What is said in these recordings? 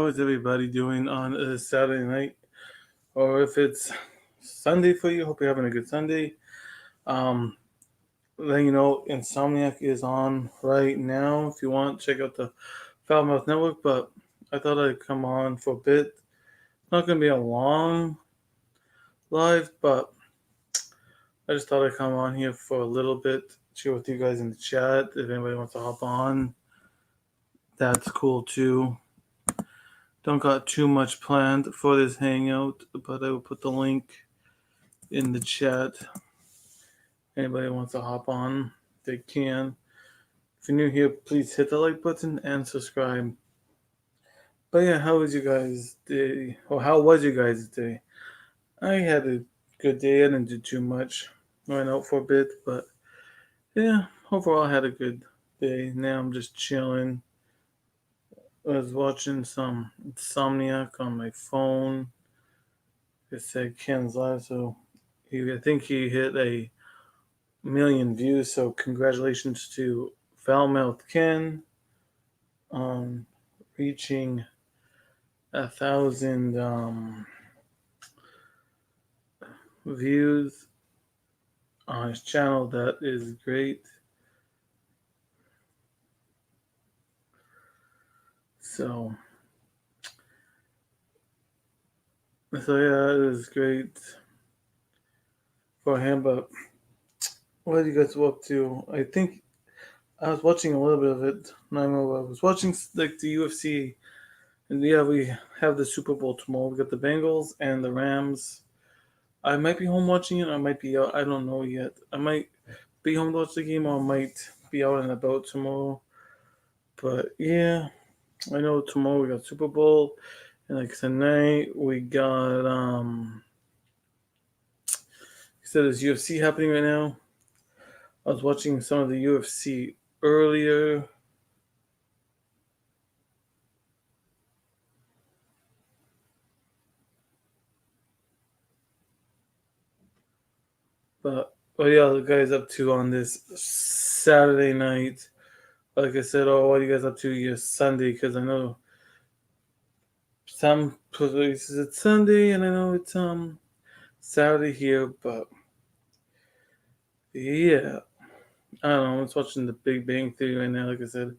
how is everybody doing on a Saturday night? Or if it's Sunday for you, hope you're having a good Sunday. Um, Letting you know, Insomniac is on right now. If you want, check out the Foulmouth Network. But I thought I'd come on for a bit. Not going to be a long live, but I just thought I'd come on here for a little bit, share with you guys in the chat. If anybody wants to hop on, that's cool too. Don't got too much planned for this hangout, but I will put the link in the chat. Anybody wants to hop on, they can. If you're new here, please hit the like button and subscribe. But yeah, how was you guys' day? Or how was you guys' day? I had a good day. I didn't do too much. Went out for a bit, but yeah, overall I had a good day. Now I'm just chilling. I was watching some Insomniac on my phone. It said Ken's live, so I think he hit a million views. So congratulations to Foulmouth Ken on reaching 1,000 views on his channel. That is great. So yeah, it was great for him. But what did you guys up to? I think I was watching a little bit of it. I was watching like the UFC, and yeah, we have the Super Bowl tomorrow. We got the Bengals and the Rams. I might be home watching it. I might be out. I don't know yet. I might be home to watch the game, or I might be out and about tomorrow. But yeah, I know tomorrow we got Super Bowl, and like tonight we got you said there's UFC happening right now. I was watching some of the UFC earlier. But what are you guys up to on this Saturday night? Like I said, what are you guys up to your Sunday? Because I know some places it's Sunday, and I know it's Saturday here. But yeah, I don't know. I was watching The Big Bang Theory right now. Like I said,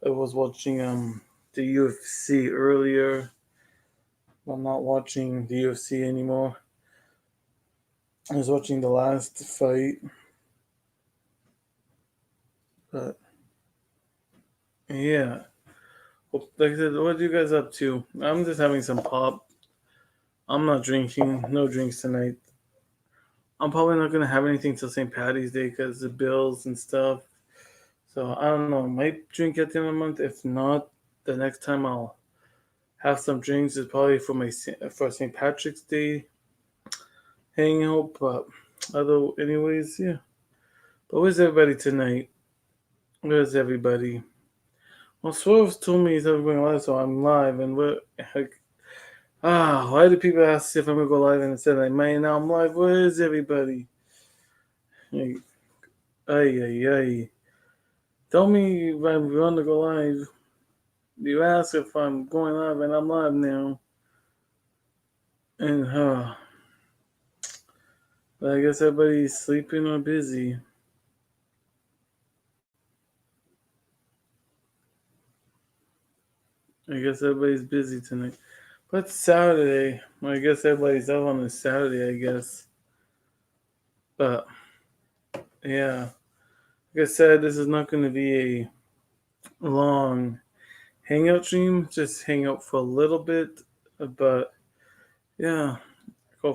I was watching the UFC earlier. I'm not watching the UFC anymore. I was watching the last fight, but yeah. Well, like I said, what are you guys up to? I'm just having some pop. I'm not drinking. No drinks tonight. I'm probably not gonna have anything till St. Patty's Day because the bills and stuff. So I don't know. I might drink at the end of the month. If not, the next time I'll have some drinks is probably for St. Patrick's Day hangout. But anyways, yeah. But where's everybody tonight? Where's everybody? Well, Swerve told me he's never going live, so I'm live, and we're like, why do people ask if I'm gonna go live and instead I might now I'm live? Where is everybody? Like, ay. Tell me if I'm going to go live. You ask if I'm going live, and I'm live now. And but I guess everybody's sleeping or busy. I guess everybody's busy tonight. But Saturday, I guess everybody's out on a Saturday, I guess. But yeah, like I said, this is not going to be a long hangout stream. Just hang out for a little bit. But yeah, I'm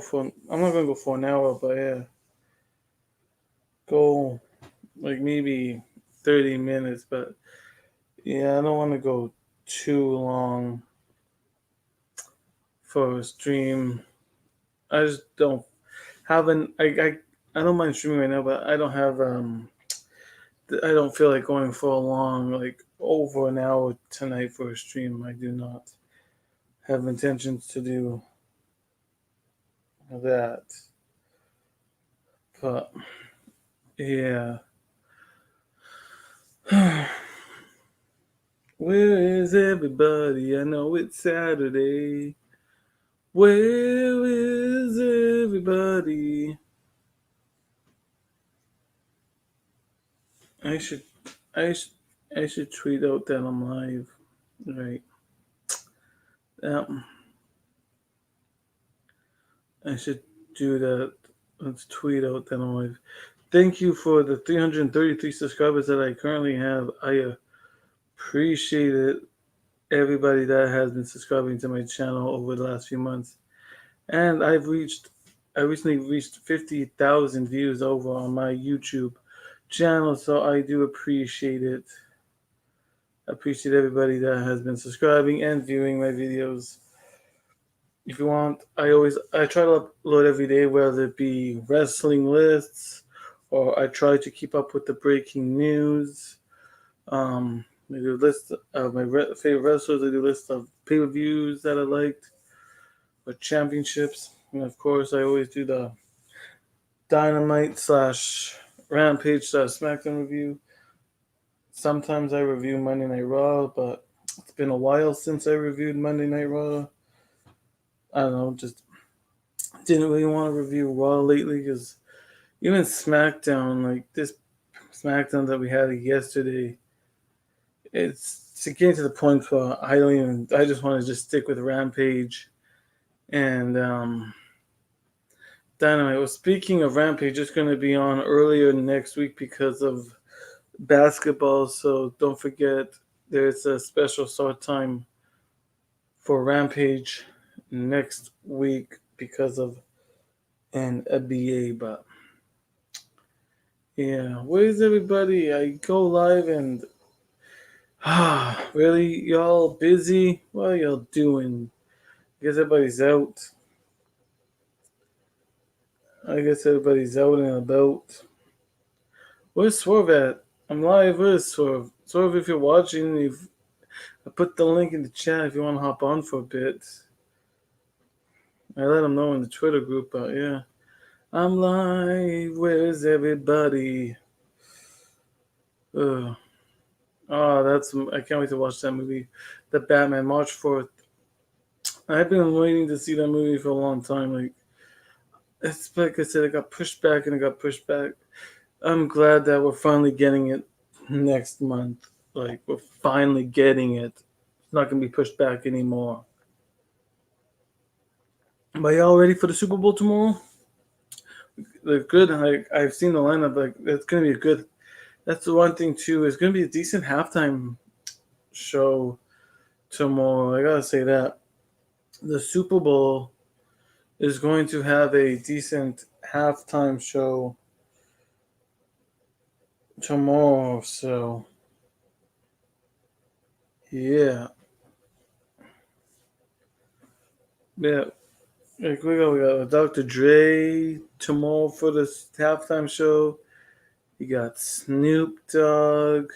not going to go for an hour, but yeah, go like maybe 30 minutes. But yeah, I don't want to go too long for a stream. I just don't have I don't mind streaming right now, but I don't have I don't feel like going for a long like over an hour tonight for a stream. I do not have intentions to do that. But yeah. Where is everybody? I know it's Saturday. Where is everybody? I should, I should, I should tweet out that I'm live. Right. Um, I should do that. Let's tweet out that I'm live. Thank you for the 333 subscribers that I currently have. I appreciate it. Everybody that has been subscribing to my channel over the last few months. And I recently reached 50,000 views over on my YouTube channel, so I do appreciate it. I appreciate everybody that has been subscribing and viewing my videos. If you want, I try to upload every day, whether it be wrestling lists or I try to keep up with the breaking news. I do a list of my favorite wrestlers. I do a list of pay-per-views that I liked, or championships, and of course, I always do the Dynamite / Rampage / SmackDown review. Sometimes I review Monday Night Raw, but it's been a while since I reviewed Monday Night Raw. I don't know, just didn't really want to review Raw lately because even SmackDown, like this SmackDown that we had yesterday, it's getting to the point where I just want to just stick with Rampage and Dynamite. Well, speaking of Rampage, it's going to be on earlier next week because of basketball. So don't forget, there's a special start time for Rampage next week because of an NBA. But yeah, where's everybody? I go live and really, y'all busy? What are y'all doing? I guess everybody's out. I guess everybody's out and about. Where's Swerve at? I'm live. Where's Swerve? Swerve, if you're watching, I put the link in the chat if you want to hop on for a bit. I let him know in the Twitter group, but yeah. I'm live. Where's everybody? Oh, I can't wait to watch that movie. The Batman, March 4th. I've been waiting to see that movie for a long time. It's like I said, it got pushed back and it got pushed back. I'm glad that we're finally getting it next month. Like, we're finally getting it. It's not going to be pushed back anymore. But y'all ready for the Super Bowl tomorrow? They're good. I've seen the lineup. Like, it's going to be a good. That's the one thing, too. It's going to be a decent halftime show tomorrow. I got to say that. The Super Bowl is going to have a decent halftime show tomorrow. So, yeah. Yeah. Like we got Dr. Dre tomorrow for the halftime show. You got Snoop Dogg.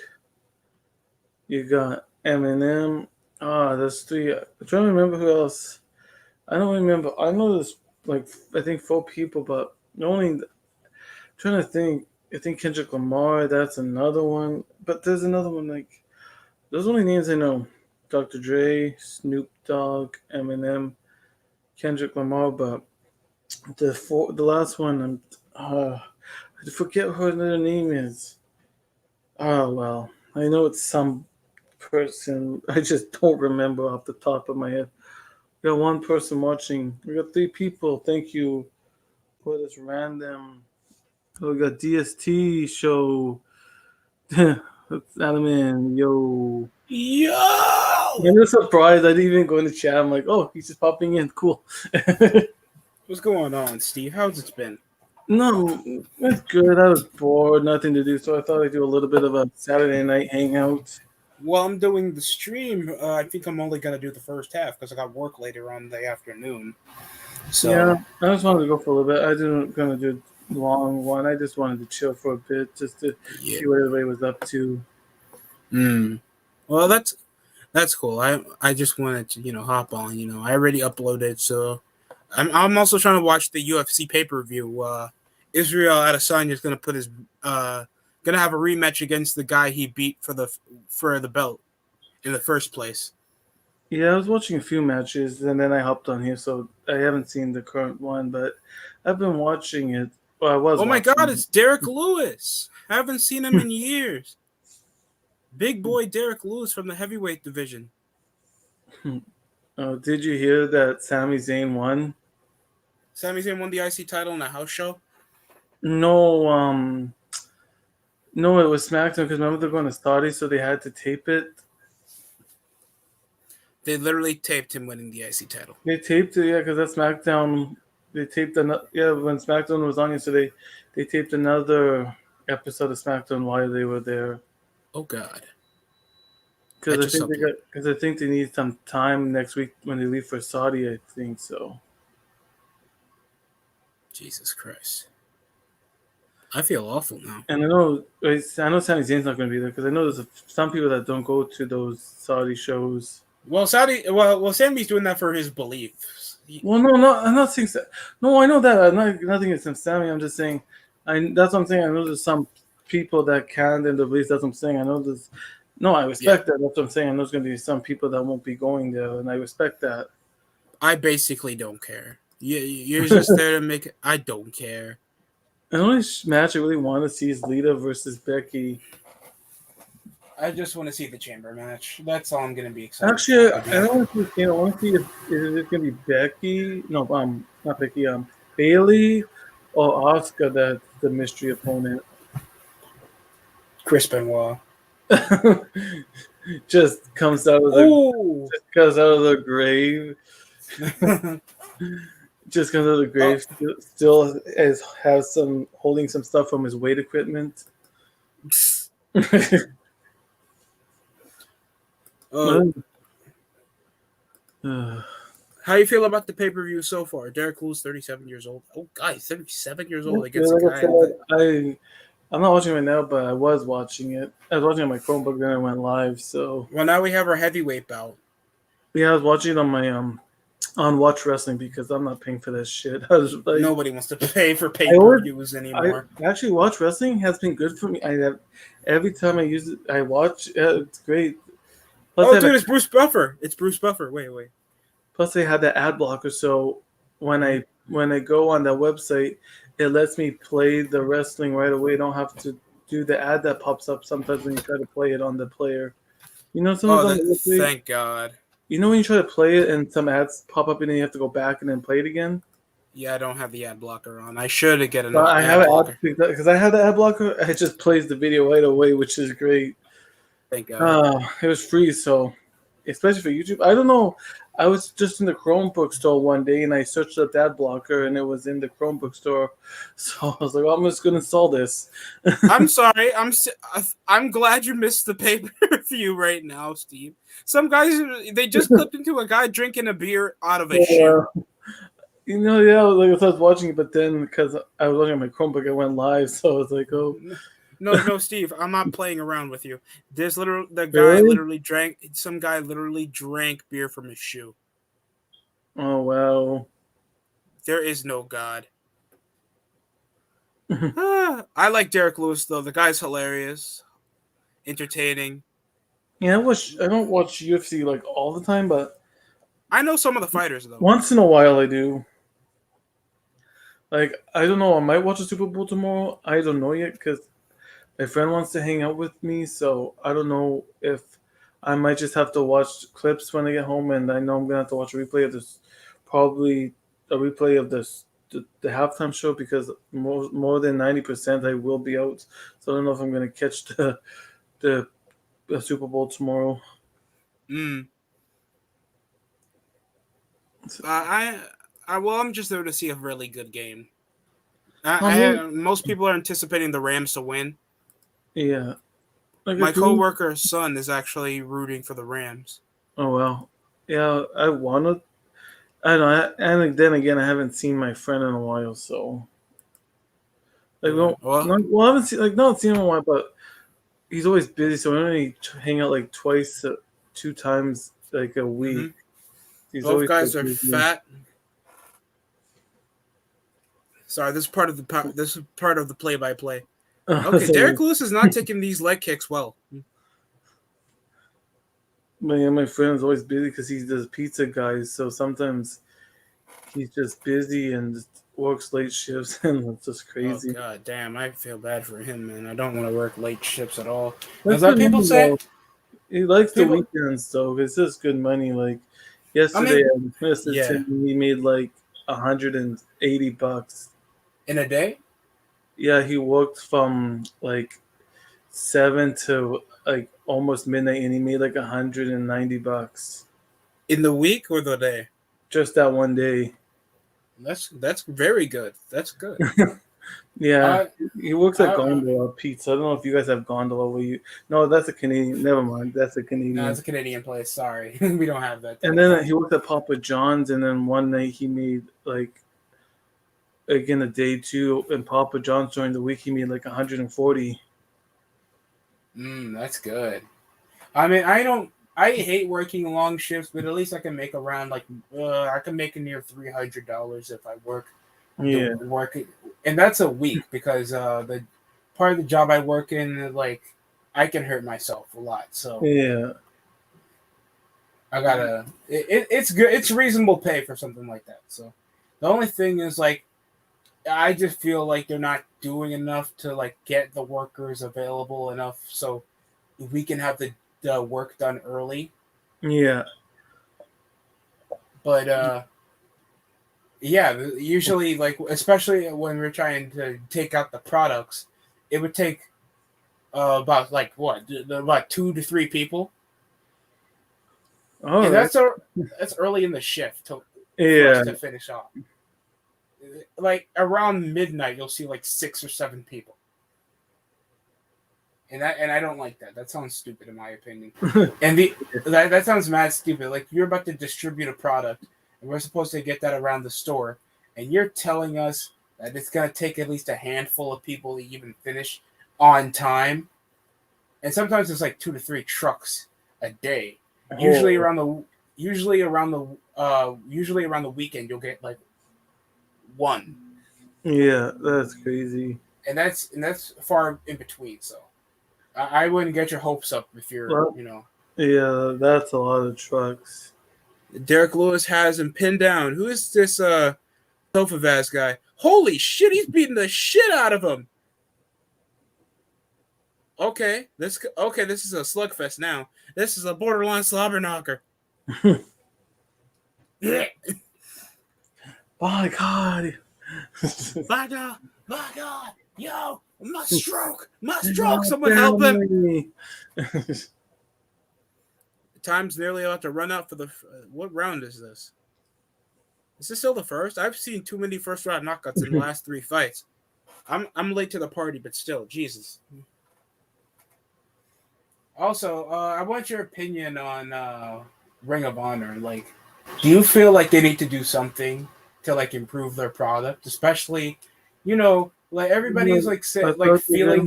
You got Eminem. That's three. I'm trying to remember who else. I don't remember. I know there's I think 4 people, but I'm trying to think. I think Kendrick Lamar. That's another one. But there's another one. Those are only names I know. Dr. Dre, Snoop Dogg, Eminem, Kendrick Lamar. But the last one, I forget what their name is. Oh well, I know it's some person. I just don't remember off the top of my head. We got one person watching. We got 3 people. Thank you for this random. Oh, we got DST show. Let's add him in. Yo. I'm just surprised. I didn't even go in the chat. I'm like, oh, he's just popping in. Cool. What's going on, Steve? How's it been? No, it's good. I was bored, nothing to do, so I thought I'd do a little bit of a Saturday night hangout. Well, I'm doing the stream. I think I'm only gonna do the first half because I got work later on the afternoon. So Yeah, I just wanted to go for a little bit. I didn't gonna do a long one. I just wanted to chill for a bit, just to see what everybody was up to. Well, that's cool. I just wanted to hop on. I already uploaded, so I'm also trying to watch the UFC pay-per-view. Israel Adesanya is gonna gonna have a rematch against the guy he beat for the belt. in the first place. Yeah, I was watching a few matches and then I hopped on here, so I haven't seen the current one, but I've been watching it. Well, I was Oh my God, watching it's Derek Lewis. Haven't seen him in years. Big boy Derek Lewis from the heavyweight division. it. Did you hear that Sami Zayn won? Sami Zayn won the IC title in a house show. No, no, it was SmackDown because remember they're going to Saudi, so they had to tape it. They literally taped him winning the IC title. They taped it, yeah, because that's SmackDown. They taped when SmackDown was on yesterday, they taped another episode of SmackDown while they were there. Oh God. Because I think they need some time next week when they leave for Saudi. I think so. Jesus Christ. I feel awful now. And I know Sami Zayn's not going to be there because I know there's some people that don't go to those Saudi shows. Well, Sami's doing that for his beliefs. Well, no, I'm not saying that. No, I know that. I'm not nothing against Sammy. I'm just saying, that's what I'm saying. I know there's some people that can, and the beliefs. That's what I'm saying. I know there's. No, I respect that. That's what I'm saying. I know there's going to be some people that won't be going there, and I respect that. I basically don't care. You're just there to make it. I don't care. The only match I really want to see is Lita versus Becky. I just want to see the chamber match. That's all I'm going to be excited. Actually, I don't want to see. I want to see if it's going to be Becky. No, not Becky. Bailey or Asuka. That's the mystery opponent. Chris Benoit just comes out of the grave. Just comes out of the grave. Still has some holding some stuff from his weight equipment. How you feel about the pay-per-view so far? Derek Lewis, 37 years old. Oh, guys, 37 years old against a guy. I'm not watching it right now, but I was watching it. I was watching it on my Chromebook, then I went live. So now we have our heavyweight bout. Yeah, I was watching it on my on Watch Wrestling because I'm not paying for that shit. I was like, nobody wants to pay for pay-per-views anymore. Actually, Watch Wrestling has been good for me. Every time I use it, I watch. It's great. Plus it's Bruce Buffer. It's Bruce Buffer. Wait. Plus, they had the ad blocker, so when I go on that website, it lets me play the wrestling right away. I don't have to do the ad that pops up sometimes when you try to play it on the player. You know, thank God. You know when you try to play it and some ads pop up and then you have to go back and then play it again? Yeah, I don't have the ad blocker on. I should get an ad blocker. Because I have the ad blocker, it just plays the video right away, which is great. Thank God. It was free, so especially for YouTube. I don't know. I was just in the Chromebook store one day and I searched up ad blocker and it was in the Chromebook store. So I was like, well, I'm just going to install this. I'm sorry. I'm glad you missed the pay-per-view right now, Steve. Some guys, they just clipped into a guy drinking a beer out of a shoe. You know, yeah, I was watching it, but then because I was watching on my Chromebook, I went live. So I was like, oh. No, Steve, I'm not playing around with you. Some guy literally drank beer from his shoe. Oh, wow. There is no God. I like Derek Lewis, though. The guy's hilarious, entertaining. Yeah, I don't watch UFC like all the time, but I know some of the fighters, though. Once in a while, I do. Like, I don't know. I might watch the Super Bowl tomorrow. I don't know yet because my friend wants to hang out with me, so I don't know if I might just have to watch clips when I get home, and I know I'm gonna have to watch a replay of this, probably a replay of the halftime show because more than 90% I will be out, so I don't know if I'm gonna catch the Super Bowl tomorrow. I'm just there to see a really good game. Most people are anticipating the Rams to win. Yeah. My coworker's son is actually rooting for the Rams. Oh, well. Yeah, I want to. I don't know. And then again, I haven't seen my friend in a while, so. I haven't seen him in a while, but he's always busy, so we only hang out like two times like a week. Mm-hmm. Both guys are fat. Sorry, this is part of the play-by-play. Okay, Derek Lewis is not taking these leg kicks well. my friend's always busy because he does pizza guys. So sometimes he's just busy and just works late shifts, and it's just Oh crazy. god damn, I feel bad for him, man. I don't want to work late shifts at all. That's As like good people money say, though. He likes the people. weekends though. It's just good money. Like I yesterday, mean, I messaged yeah, him. And he made like $180. in a day, Yeah, he worked from like 7 to like almost midnight, and he made like $190 in the week or the day. just that one day. That's very good. That's good. Yeah, I he works at I Gondola Pizza. I don't know if you guys have Gondola where you. No, that's a Canadian. Never mind, that's a No, it's Canadian. a Canadian place. Sorry, we don't have that And down then here. he worked at Papa John's, and then one night he made like in a day too. And Papa John's during the week he made like 140. That's good. I mean, I don't. I hate working long shifts, but at least I can make around like I can make a near $300 if I work the Yeah, work, and that's a week because the part of the job I work in, like I can hurt myself a lot, so yeah. I gotta. It's good. It's reasonable pay for something like that. So the only thing is like I just feel like they're not doing enough to like get the workers available enough so we can have the work done early. Yeah. But yeah, usually like especially when we're trying to take out the products, it would take about like what about 2 to 3 people, All and right. that's early in the shift for us Yeah. to finish off. Like around midnight, you'll see like 6 or 7 people, and I don't like that. That sounds stupid in my opinion. And that sounds mad stupid. Like you're about to distribute a product, and we're supposed to get that around the store, and you're telling us that it's gonna take at least a handful of people to even finish on time. And sometimes it's like 2 to 3 trucks a day. Usually Oh, around the usually around the weekend you'll get like one, yeah. That's crazy. and that's far in between. So I wouldn't get your hopes up if you're Well, you know. yeah, that's a lot of trucks. Derek Lewis has him pinned down. Who is this Sofa Vaz guy? Holy shit, he's beating the shit out of him. This is a slugfest now. This is a borderline slobber knocker. Yeah. My God. My God, my God, yo, my stroke. God Someone help him. damn me. Time's nearly about to run out for the. What round is this? Is this still the first? I've seen too many first round knockouts in the last 3 fights. I'm late to the party, but still, Jesus. Also, I want your opinion on Ring of Honor. Like, do you feel like they need to do something to like improve their product, especially, like everybody's like I like thought feeling.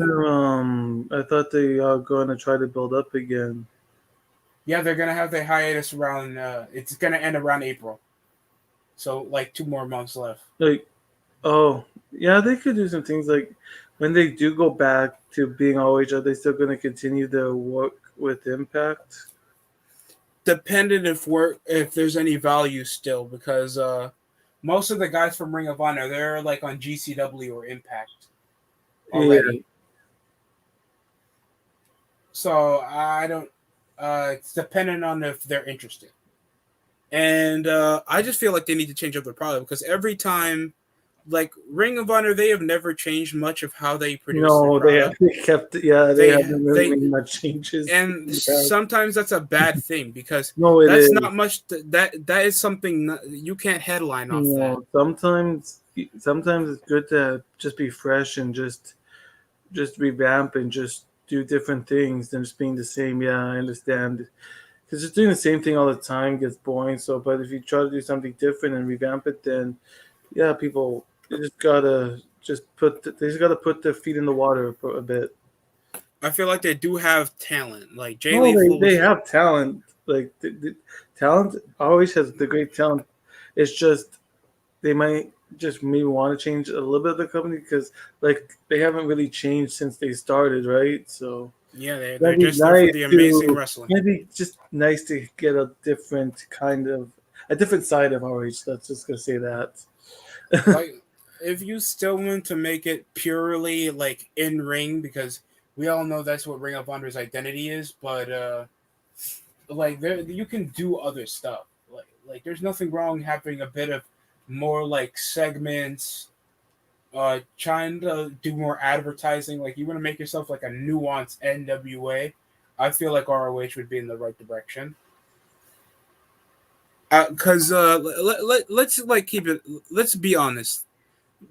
I thought they are going to try to build up again. Yeah, they're gonna have the hiatus around. It's gonna end around April, so like 2 more months left. Like, oh, yeah, they could do some things like when they do go back to being OH, are they still going to continue their work with Impact? Dependent if there's any value still, because most of the guys from Ring of Honor they're like on GCW or Impact Yeah. already. So I don't. It's dependent on if they're interested. And I just feel like they need to change up their product because every time, like Ring of Honor, they have never changed much of how they produce their No, they product. haven't kept. Yeah, they They haven't really they made much changes. and sometimes that's a bad thing because No, it that's is. not much. That is something you can't headline off that. No, sometimes it's good to just be fresh and just revamp and just do different things than just being the same. Yeah, I understand. Because just doing the same thing all the time gets boring. So, but if you try to do something different and revamp it, then yeah, people they just gotta put their feet in the water for a bit. I feel like they do have talent. Like Jay No, Lethal they was. have talent. Like the talent always has the great talent. It's just they might just maybe want to change a little bit of the company because like they haven't really changed since they started, right? So Yeah, they're That'd be just there for nice the amazing to wrestling. maybe just nice to get a different side of RH. Let's just gonna say that. Like, if you still want to make it purely like in ring, because we all know that's what Ring of Honor's identity is, but like there you can do other stuff. There's nothing wrong having a bit of more like segments, trying to do more advertising. Like you want to make yourself like a nuanced NWA. I feel like ROH would be in the right direction. Because let's like keep it. Let's be honest.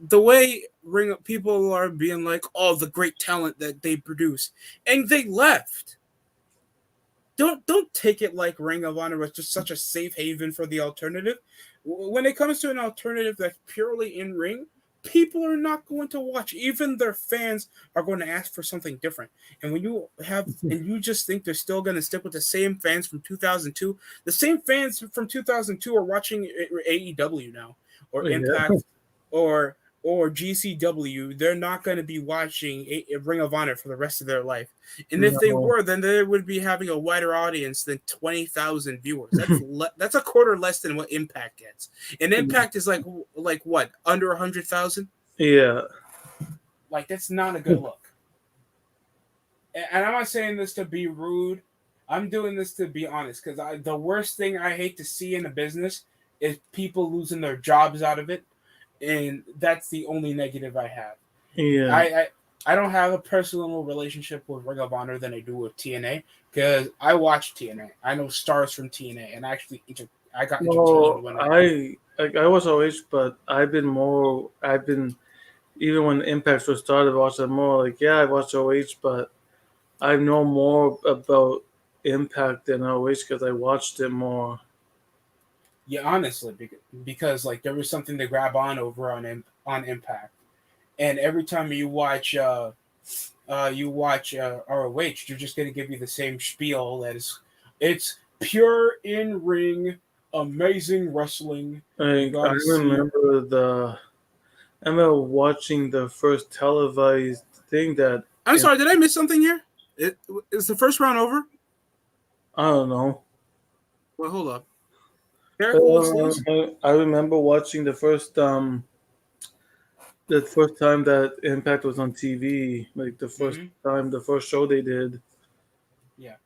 The way ring people are being like, oh, the great talent that they produce, and they left. Don't take it like Ring of Honor was just such a safe haven for the alternative. When it comes to an alternative that's purely in ring, people are not going to watch. Even their fans are going to ask for something different. And when you have and you just think they're still going to stick with the same fans from 2002, the same fans from 2002 are watching AEW now, or Yeah. Impact, or GCW. They're not going to be watching a Ring of Honor for the rest of their life. And if they No. were, then they would be having a wider audience than 20,000 viewers. That's a quarter less than what Impact gets. And Impact is like what, under 100,000? Yeah. Like, that's not a good look. And I'm not saying this to be rude. I'm doing this to be honest, because the worst thing I hate to see in a business is people losing their jobs out of it, and that's the only negative I have. Yeah. I don't have a personal relationship with Ring of Honor than I do with TNA, because I watch TNA. I know stars from TNA, and I got entertained Well, when I was always, but I've been even when Impact first started, I watched it more. Like, yeah, I watched OH, but I know more about Impact than OH because I watched it more. yeah, honestly, because like there was something to grab on over on Impact, and every time you watch ROH, they're just going to give you the same spiel that it's pure in ring, amazing wrestling. You Like, got to see. I remember watching the first televised thing that I'm sorry, did I miss something here? Is the first round over? I don't know. Well, hold up. Derek Wolf's lose. I remember watching the first time that Impact was on TV, like Mm-hmm. the first show they did. Yeah.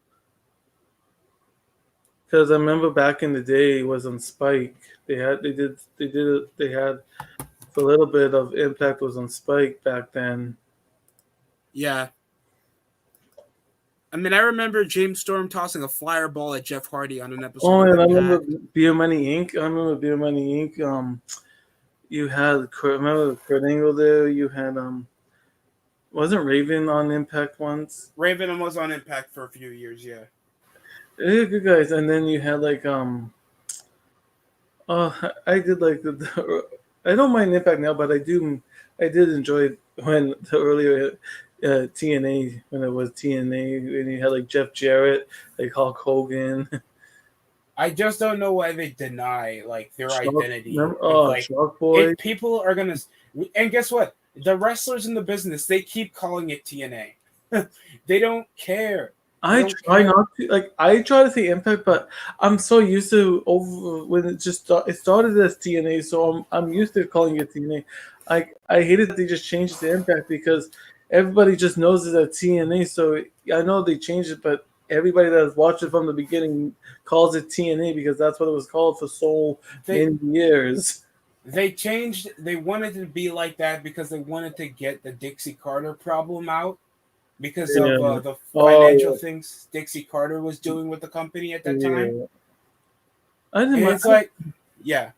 Because I remember back in the day, it was on Spike. They had a little bit of Impact was on Spike back then. Yeah. I mean, I remember James Storm tossing a flyer ball at Jeff Hardy on an episode Oh, of and I remember Impact. Beer Money Inc. I remember Beer Money Inc. You had remember Kurt Angle there. You had wasn't Raven on Impact once? Raven was on Impact for a few years, yeah. Yeah, good guys. And then you had like oh, I did like I don't mind Impact now, but I did enjoy it when the earlier TNA when it was TNA and you had like Jeff Jarrett, like Hulk Hogan, I just don't know why they deny like their Shark, identity. remember? If Oh, like Shark Boy. if people are gonna, and guess what? The wrestlers in the business, they keep calling it TNA. They don't care. They I don't try care. not to like. I try to say Impact, but I'm so used to over when it started as TNA, so I'm used to calling it TNA. I hated that they just changed it to Impact because everybody just knows it as TNA. So I know they changed it, but everybody that has watched it from the beginning calls it TNA because that's what it was called for so They many years. they changed. They wanted to be like that because they wanted to get the Dixie Carter problem out because of Yeah. the financial Oh things Dixie Carter was doing with the company at that time. yeah. I didn't And mind. it's like, yeah,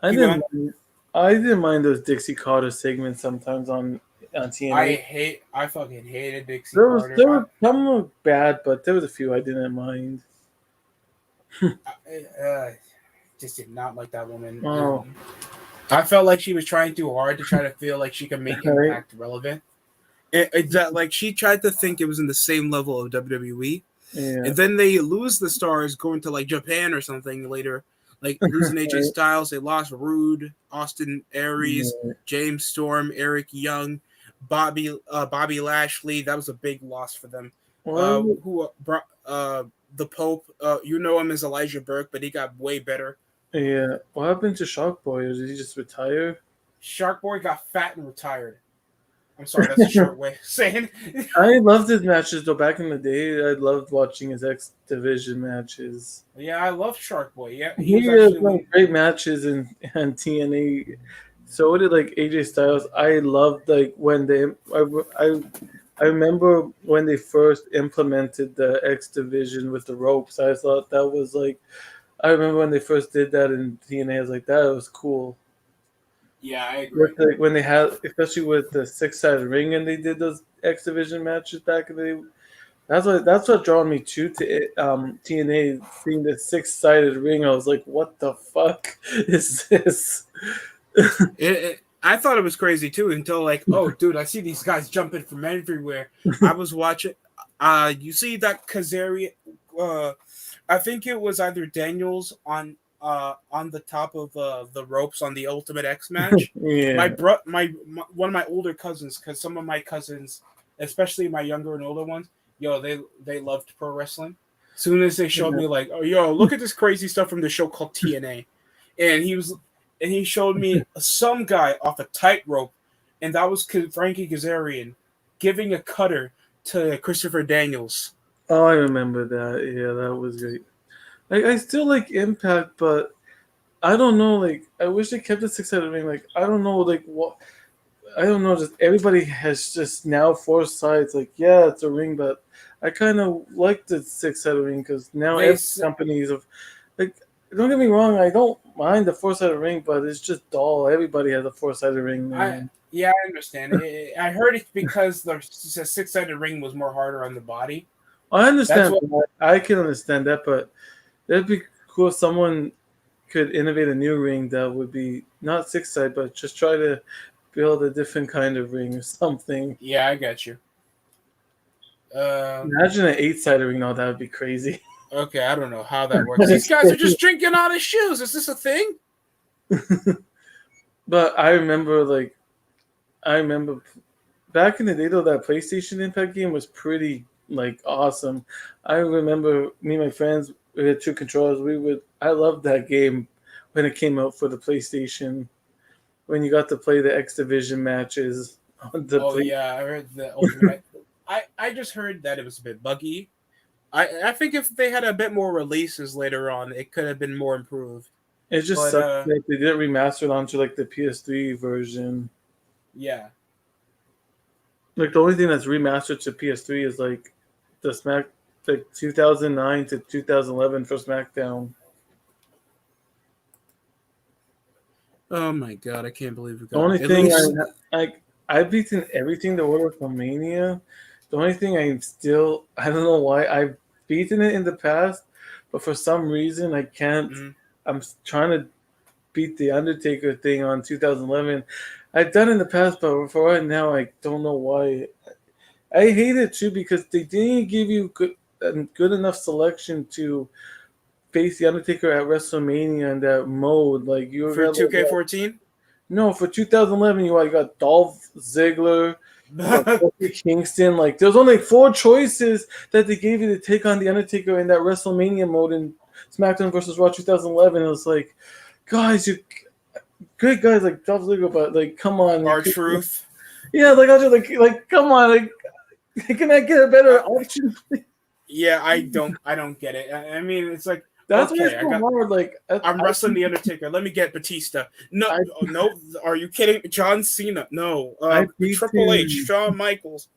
I keep didn't. going. I didn't mind those Dixie Carter segments sometimes on TNA. I fucking hated Dixie Carter. There were some were bad, but there was a few I didn't mind. Just did not like that woman. Oh, I felt like she was trying too hard to try to feel like she could make right. Impact relevant. That like she tried to think it was in the same level of WWE, Yeah. and then they lose the stars going to like Japan or something later, like losing AJ Right. Styles. They lost Rude, Austin Aries, Yeah. James Storm, Eric Young, Bobby Lashley. That was a big loss for them. Well, Who brought the Pope. You know him as Elijah Burke, but he got way better. yeah. What happened to Shark Boy? Or did he just retire? Shark Boy got fat and retired. I'm sorry, that's a short way of saying. I loved his matches though. Back in the day, I loved watching his X Division matches. Yeah, I love Shark Boy. Yeah, he was He had actually some one. great matches in TNA. So did like AJ Styles. I loved like when they. I remember when they first implemented the X Division with the ropes. I thought that was like. I remember when they first did that in TNA. I was like, that was cool. Yeah, I With agree. when they had, especially with the six-sided ring, and they did those X Division matches back in the day. That's what drawn me to TNA. Seeing the six-sided ring, I was like, "What the fuck is this?" I thought it was crazy too until like, oh, dude, I see these guys jumping from everywhere. I was watching. You see that Kazarian? I think it was either Daniels on the top of the ropes on the Ultimate X match. Yeah, My one of my older cousins, because some of my cousins, especially my younger and older ones, yo, they loved pro wrestling. Soon as they showed me like, oh, yo, look at this crazy stuff from the show called TNA, and he showed me some guy off a tightrope, and that was Frankie Kazarian giving a cutter to Christopher Daniels. oh, I remember that. Yeah, that was great. Like, I still like Impact, but I don't know. Like, I wish they kept the six-sided ring. Like, I don't know. Like, what? I don't know. Just everybody has just now four sides. Like, yeah, it's a ring, but I kind of like the six-sided ring because now They every companies have like. Don't get me wrong. I don't mind the four-sided ring, but it's just dull. Everybody has a four-sided ring I now. yeah, I understand. I heard it because the six-sided ring was more harder on the body. I That's understand what. that. I can understand that, but it'd be cool if someone could innovate a new ring that would be not six-sided, but just try to build a different kind of ring or something. Yeah, I got you. Um, Imagine an eight-sided ring. No, that would be crazy. okay, I don't know how that works. These guys are just drinking out of shoes. Is this a thing? But I remember back in the day though that PlayStation Impact game was pretty like awesome. I remember me and my friends we had two controllers. I loved that game when it came out for the PlayStation. When you got to play the X Division matches on the Oh play. yeah, I heard the ultimate. I just heard that it was a bit buggy. I think if they had a bit more releases later on, it could have been more improved. It just But sucked that they didn't remaster it onto like the PS3 version. yeah. Like the only thing that's remastered to PS3 is like the Smack like 2009 to 2011 for SmackDown. Oh my god, I can't believe we The got only at thing least. I've beaten everything the World of WrestleMania. The only thing I don't know why I've beaten it in the past, but for some reason I can't. Mhm. I'm trying to beat the Undertaker thing on 2011. I've done it in the past, but for right now I don't know why. I hate it too because they didn't give you good enough selection to face the Undertaker at WrestleMania in that mode. Like you were For gonna 2K14. no for 2011 you got Dolph Ziggler, you got Kofi Kingston. Like there's only four choices that they gave you to take on the Undertaker in that WrestleMania mode in SmackDown versus Raw 2011. It was like, guys, you great guys like Dolph Ziggler, but like come on, Our truth. yeah, like I was just like come on, like can I get a better option? Yeah, I don't get it. I mean, it's like That's why it's okay, so hard. Like I'm wrestling the Undertaker. Let me get Batista. No, I, no, are you kidding? John Cena. No. I beat Triple H. him. Shawn Michaels.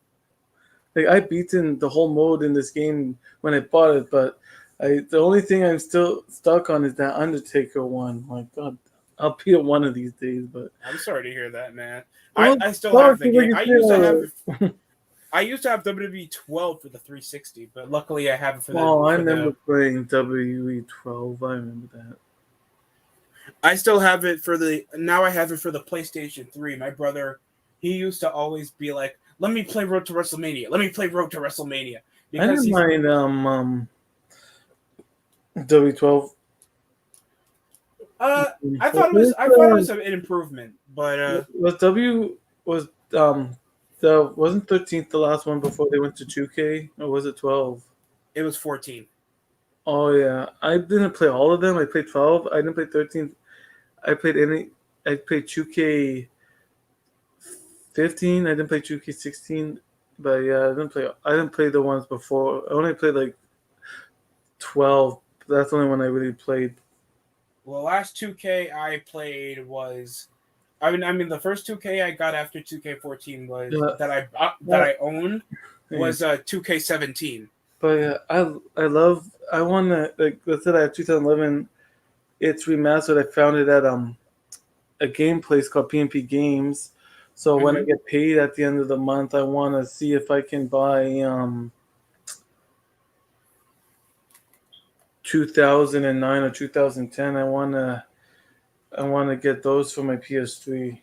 Like I beaten the whole mode in this game when I bought it, but the only thing I'm still stuck on is that Undertaker one. My God, I'll beat it one of these days. But I'm sorry to hear that, man. well, I still have the game. like I used to have WWE 12 for the 360, but luckily I have it for the. oh, I for remember the playing WWE 12. I remember that. I still have it for the. Now I have it for the PlayStation 3. My brother, he used to always be like, "Let me play Road to WrestleMania. Let me play Road to WrestleMania," I because didn't he's. mind W12. I thought it was an improvement, but Was W was So wasn't 13th the last one before they went to 2K, or was it 12? It was 14. Oh yeah, I didn't play all of them. I played 12. I didn't play 13. I played any. I played 2K 15. I didn't play 2K 16. But yeah, I didn't play. I didn't play the ones before. I only played like 12. That's the only one I really played. Well, the last 2K I played was, I mean, the first 2K I got after 2K14 was Yeah, that I owned yeah. was 2K17. But yeah, I love. I want to like. Let's say I have 2011. It's remastered. I found it at a game place called PNP Games. So when I Mm-hmm. get paid at the end of the month, I want to see if I can buy 2009 or 2010. I want to get those for my PS3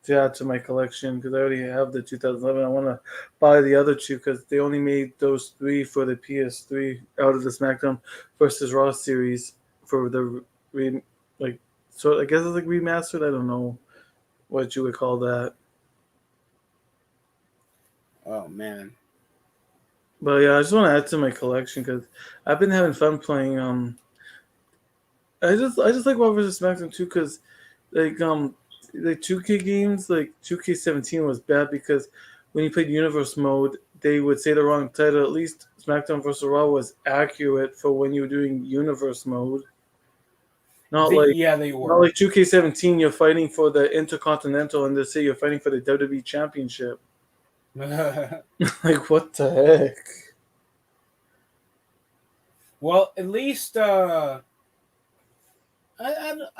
to add to my collection because I already have the 2011. I want to buy the other two because they only made those three for the PS3 out of the SmackDown versus Raw series for the like. So I guess it's like remastered. I don't know what you would call that. Oh man. But yeah, I just want to add to my collection because I've been having fun playing. I just like Marvel vs. SmackDown too because like the 2K games like 2K17 was bad because when you played Universe mode they would say the wrong title. At least SmackDown vs. Raw was accurate for when you were doing Universe mode. Not like Yeah, they not were. like 2K17 you're fighting for the Intercontinental and they say you're fighting for the WWE Championship. Like what the heck? Well, at least I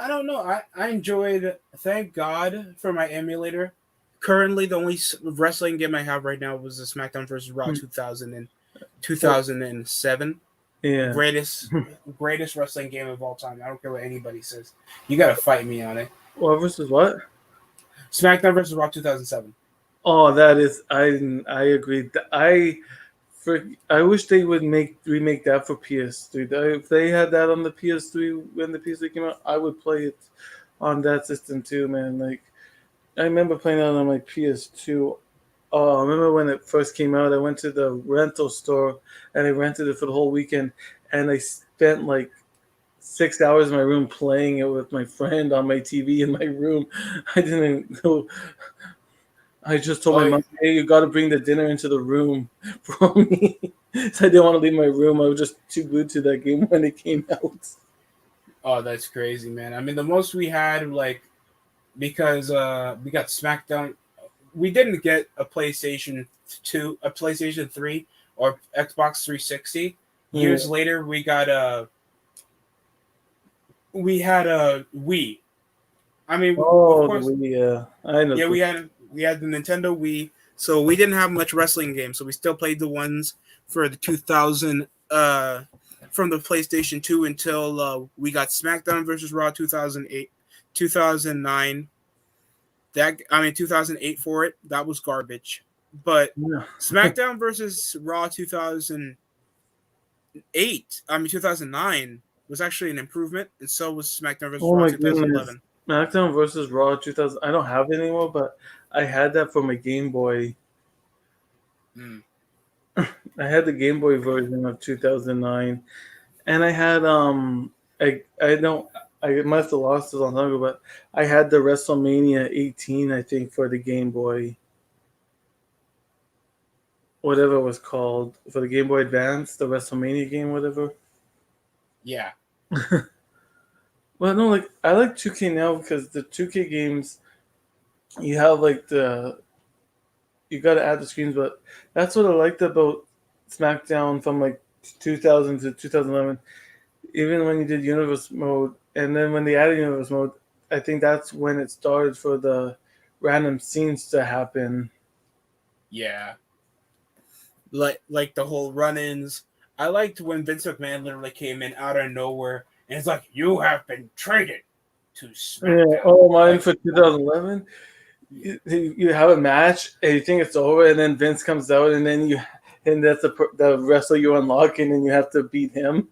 don't know. I enjoyed. Thank God for my emulator. Currently, the only wrestling game I have right now was the SmackDown vs. Raw 2000 and Oh, 2007. yeah. Greatest wrestling game of all time. I don't care what anybody says. You gotta fight me on it. Well, versus what? SmackDown vs. Raw 2007. Oh, that is I agree. I wish they would remake that for PS3. If they had that on the PS3 when the PS3 came out, I would play it on that system too, man. Like I remember playing it on my PS2. Oh, I remember when it first came out. I went to the rental store and I rented it for the whole weekend, and I spent like 6 hours in my room playing it with my friend on my TV in my room. I didn't go. I just told my Oh, mom, "Hey, you got to bring the dinner into the room for me." So I didn't want to leave my room. I was just too glued to that game when it came out. oh, that's crazy, man. I mean, the most we had, like, because we got SmackDown. We didn't get a PlayStation 2, a PlayStation 3, or Xbox 360. Yeah. Years later, we had a Wii. I mean, of Oh, the course, Wii, yeah, I know. yeah, we had the Nintendo Wii, so we didn't have much wrestling games. So we still played the ones for the 2000 from the PlayStation 2 until we got SmackDown versus Raw 2008, 2009. 2008 for it. That was garbage. But Yeah. SmackDown versus Raw 2008, 2009 was actually an improvement, and so was SmackDown versus Oh Raw my goodness, 2011. SmackDown versus Raw 2000. I don't have it anymore, but I had that for my Game Boy. Mm. I had the Game Boy version of 2009, and I had I don't I must have lost it a long time ago, but I had the WrestleMania 18, I think, for the Game Boy, whatever it was called, for the Game Boy Advance, the WrestleMania game, whatever. Yeah. Well, no, like I like 2K now because the 2K games you have like you got to add the screens, but that's what I liked about SmackDown from like 2000 to 2011. Even when you did Universe mode, and then when they added Universe mode, I think that's when it started for the random scenes to happen. Yeah. Like the whole run-ins. I liked when Vince McMahon literally came in out of nowhere and it's like, "You have been traded to Yeah. SmackDown." Oh, mine Like, for what? 2011. You have a match and you think it's over, and then Vince comes out, and that's the wrestler you unlock, and then you have to beat him.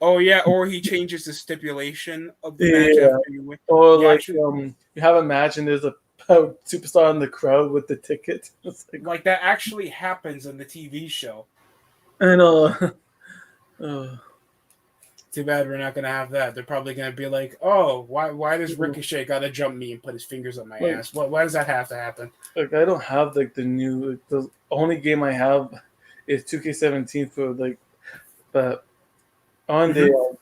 Oh yeah, or he changes the stipulation of the match Yeah. after you win. Or Yeah, like actually, you have a match and there's a about Superstar in the crowd with the ticket. It's Like that actually happens in the TV show. I know. Uh, Too bad we're not gonna have that. They're probably gonna be like, "Oh, why does Ricochet gotta jump me and put his fingers up my like, ass? Why does that have to happen?" like I don't have like the new. Like, the only game I have is 2K17 for like, but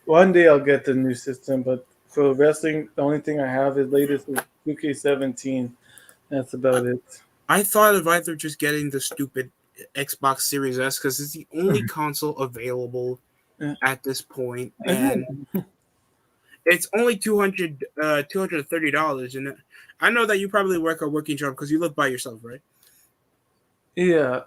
one day I'll get the new system. But for wrestling, the only thing I have is latest is 2K17. That's about it. I thought of either just getting the stupid Xbox Series S because it's the only console available Yeah. at this point, I and know. it's only $230. And I know that you probably work a working job because you live by yourself, right? Yeah,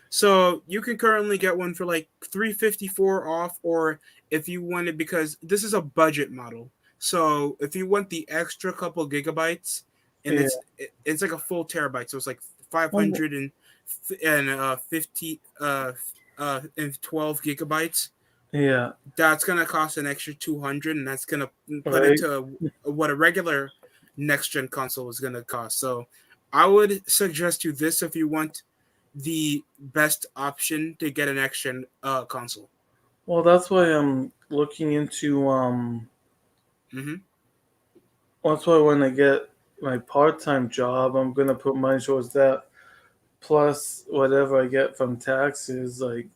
So you can currently get one for like $354 off, or if you want it, because this is a budget model. So if you want the extra couple gigabytes, and yeah. it's like a full terabyte, so it's like Oh, 50 and 12 gigabytes. yeah. That's gonna cost an extra 200, and that's gonna put it Right. to what a regular next gen console is gonna cost. So I would suggest you this if you want the best option to get an next gen console. Well, that's why I'm looking into Mm-hmm. That's why when I get my part-time job, I'm gonna put money towards that. Plus whatever I get from taxes. Like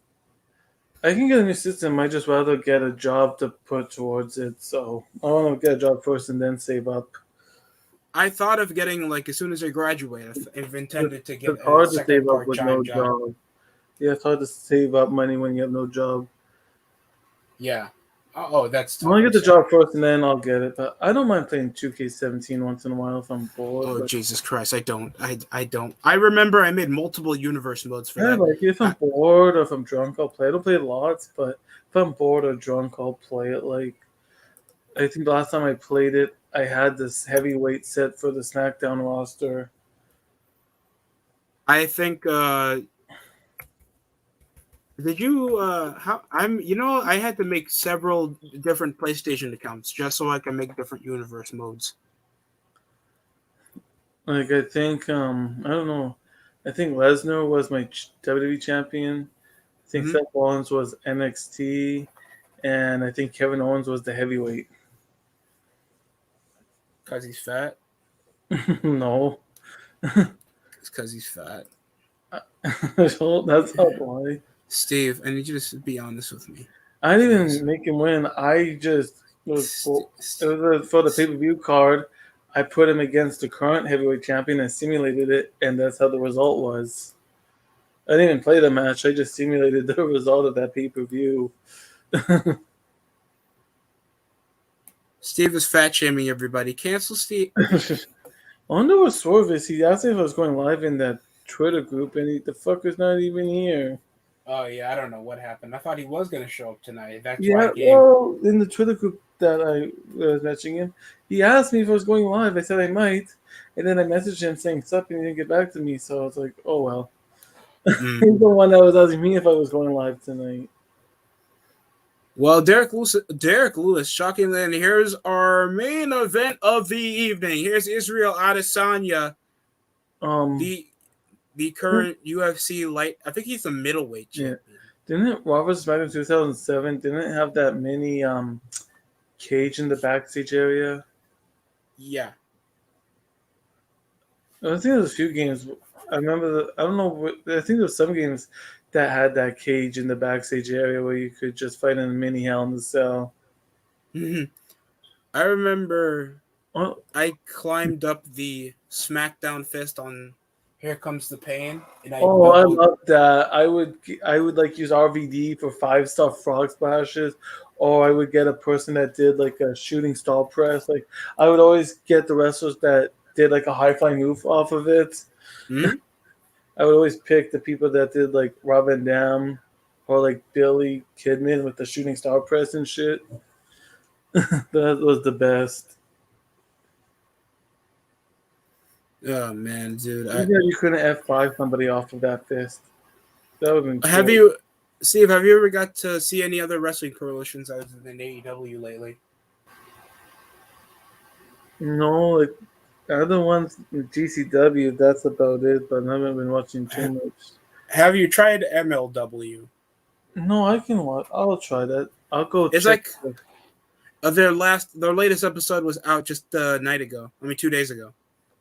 I can get a new system. I just rather get a job to put towards it. So I want to get a job first and then save up. I thought of getting like as soon as I graduate. I've intended to get It's a hard to second save up part with no time job. job. Yeah, it's hard to save up money when you have no job. Yeah. Oh, that's I want tough. to You get the said. job first and then I'll get it. But I don't mind playing 2K17 once in a while if I'm bored. Oh But Jesus Christ! I don't. I don't. I remember I made multiple universe modes for yeah, that. like if I'm I, bored or if I'm drunk, I'll play. I don't play lots, but if I'm bored or drunk, I'll play it. Like I think the last time I played it, I had this heavyweight set for the SmackDown roster. I think. Did you? How I'm? I had to make several different PlayStation accounts just so I can make different universe modes. Like I think, I don't know. I think Lesnar was my WWE champion. I think Mm-hmm. Seth Rollins was NXT, and I think Kevin Owens was the heavyweight. Because he's fat. No, It's because he's fat. that's not why. Steve, I need you to be honest with me, I didn't please. even make him win. I just St- it st- was for the pay per view card. I put him against the current heavyweight champion and simulated it, and that's how the result was. I didn't even play the match. I just simulated the result of that pay per view. Steve is fat shaming everybody. Cancel Steve. I wonder what Swerve is. He asked me if I was going live in that Twitter group, and the fucker's not even here. Oh yeah, I don't know what happened. I thought he was gonna show up tonight. That's why I Yeah, gave. well, in the Twitter group that I was messaging him, he asked me if I was going live. I said I might, and then I messaged him saying sup, and he didn't get back to me. So I was like, oh well. Mm. He's the one that was asking me if I was going live tonight. Well, Derek Lewis, shockingly, and here's our main event of the evening. Here's Israel Adesanya, Um, the the current UFC light. I think he's the middleweight yeah, champion. didn't Robert's back in 2007? Didn't it have that mini cage in the backstage area? Yeah. I think there was a few games. I remember. I don't know. I think there was some games that had that cage in the backstage area where you could just fight in a mini Hell in the Cell. I remember Oh, I climbed up the SmackDown fist on Here Comes the Pain, and I oh, I elbowed. love that. I would like use RVD for 5-star frog splashes, or I would get a person that did like a shooting star press. Like I would always get the wrestlers that did like a high flying move off of it. Hmm? I would always pick the people that did like Rob Van Dam or like Billy Kidman with the shooting star press and shit. That was the best. Oh man, dude! Too bad you couldn't F5 somebody off of that fist. That would have been Have cool. you, Steve? Have you ever got to see any other wrestling promotions other than AEW lately? No, like The other ones, GCW, that's about it, but I haven't been watching too much. Have you tried MLW? No, I can watch. I'll try that. I'll go It's check. like their latest episode was out just a night ago. I mean, 2 days ago.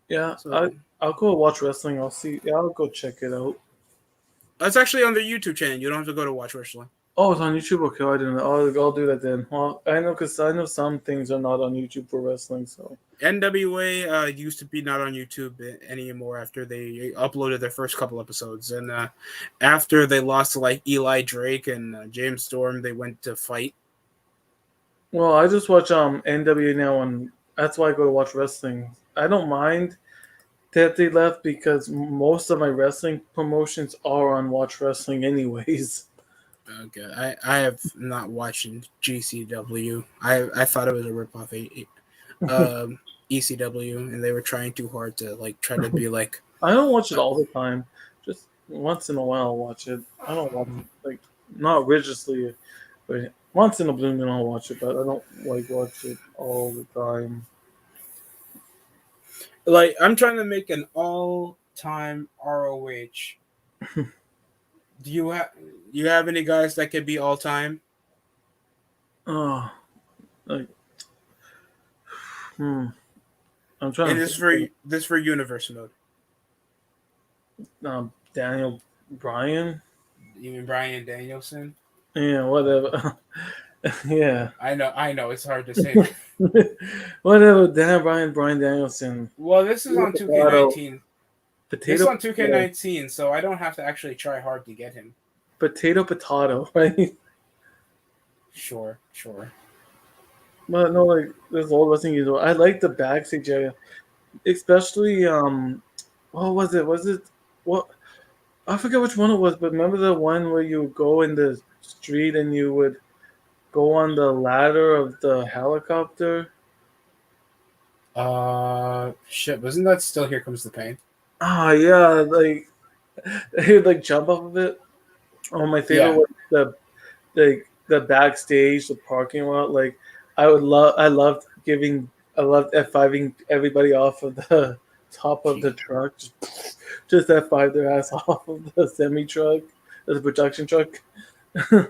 Yeah, So I'll go watch wrestling. I'll see. Yeah, I'll go check it out. it's actually on their YouTube channel. You don't have to go to watch wrestling. Oh, it's on YouTube. Okay, I didn't know. I'll do that then. Well, I know because I know some things are not on YouTube for wrestling. So NWA used to be not on YouTube anymore after they uploaded their first couple episodes, and after they lost to like Eli Drake and James Storm, they went to Fight. well, I just watch NWA now, and that's why I go to watch wrestling. I don't mind that they left because most of my wrestling promotions are on Watch Wrestling anyways. Okay, I have not watched GCW. I thought it was a ripoff ECW, and they were trying too hard to like try to be like. I don't watch it all the time. Just once in a while I'll watch it. I don't watch it like not religiously, but once in a blue moon I'll watch it, but I don't like watch it all the time. Like I'm trying to make an all-time ROH. Do you have any guys that could be all-time? Oh, like hmm. I'm trying And to this for universe mode. Daniel Bryan. You mean Brian Danielson? Yeah, whatever. Yeah. I know, it's hard to say. Whatever, Dan Brian Danielson. Well, this is on 2K19. This is Potato, on 2K19, so I don't have to actually try hard to get him. potato, right? Sure. But no, like there's old wrestling games. I like the backstage area, especially what was it? Was it what? I forget which one it was, but remember the one where you go in the street and you would go on the ladder of the helicopter? Shit, wasn't that still Here Comes the Pain? Ah, yeah, like he'd like jump off of it. Oh, my favorite Yeah. was the backstage, the parking lot. Like I loved F5ing everybody off of the top of the truck, just F5 their ass off of the semi truck, the production truck.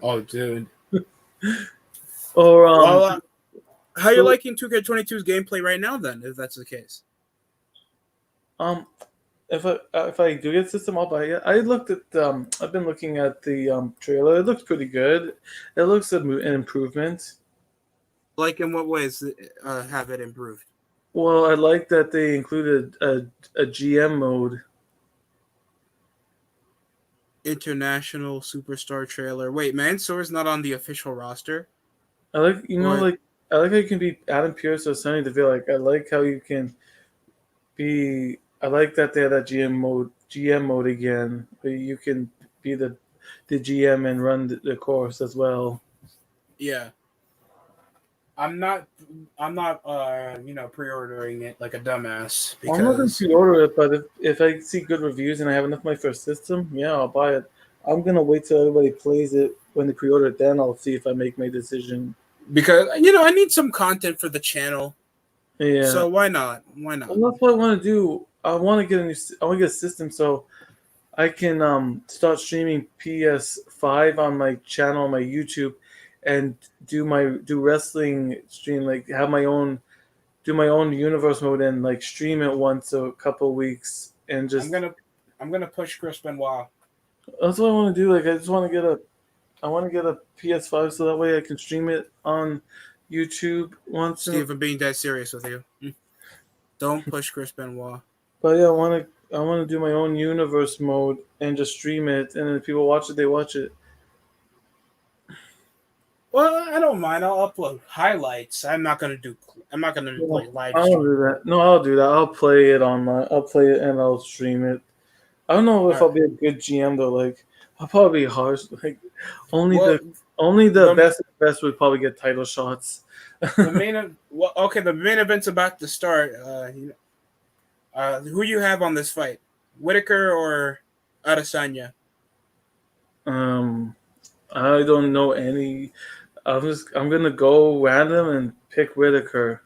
Oh, dude. Or Well, how you so, liking 2K22's gameplay right now then, if that's the case? if I do get system, I'll buy it. I looked at I've been looking at the trailer. It looks pretty good. It looks an improvement. Like in what ways have it improved? Well, I like that they included a GM mode. International Superstar trailer. Wait, Mansoor's not on the official roster? I like Or I like how you can be Adam Pearce or Sonny Deville. Like I like how you can be. I like that they have that GM mode again, where you can be the GM and run the course as well. yeah. I'm not pre-ordering it like a dumbass I'm not gonna because pre-order it, but if I see good reviews and I have enough money for a system, yeah, I'll buy it. I'm gonna wait till everybody plays it when they pre-order it. Then I'll see if I make my decision. I need some content for the channel. Yeah, So why not? Why not? well, that's what I want to do. I want to get I want to get a system so I can start streaming PS5 on my channel, on my YouTube, and do wrestling stream, like have my own do my own universe mode and like stream it once a couple weeks and just I'm gonna push Chris Benoit. that's what I want to do. Like I want to get a PS5 so that way I can stream it on YouTube once. Steve, I'm being dead serious with you. Don't push Chris Benoit. But yeah, I want to do my own universe mode and just stream it, and then if people watch it, they watch it. Well, I don't mind. I'll upload highlights. I'm not gonna do like live I'll stream. do that. No, I'll do that. I'll play it online. I'll play it and I'll stream it. I don't know if I'll be a good GM though. Like I'll probably be harsh. Like only the best would probably get title shots. The main event's about to start. Who you have on this fight? Whitaker or Adesanya? I don't know any. I'm gonna go random and pick Whitaker.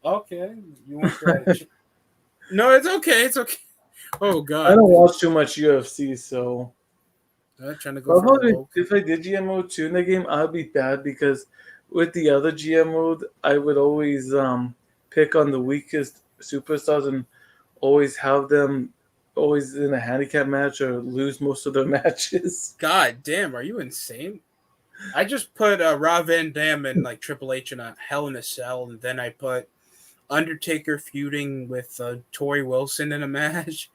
Okay, you want that? No, it's okay. It's okay. Oh I God, don't watch too much UFC, so I'm trying to go for a probably woke. if I did GM mode 2 in the game, I'd be bad because with the other GM mode, I would always pick on the weakest superstars and always have them always in a handicap match or lose most of their matches. God damn, are you insane? I just put Rob Van Dam and like Triple H in a Hell in a Cell, and then I put Undertaker feuding with Tori Wilson in a match.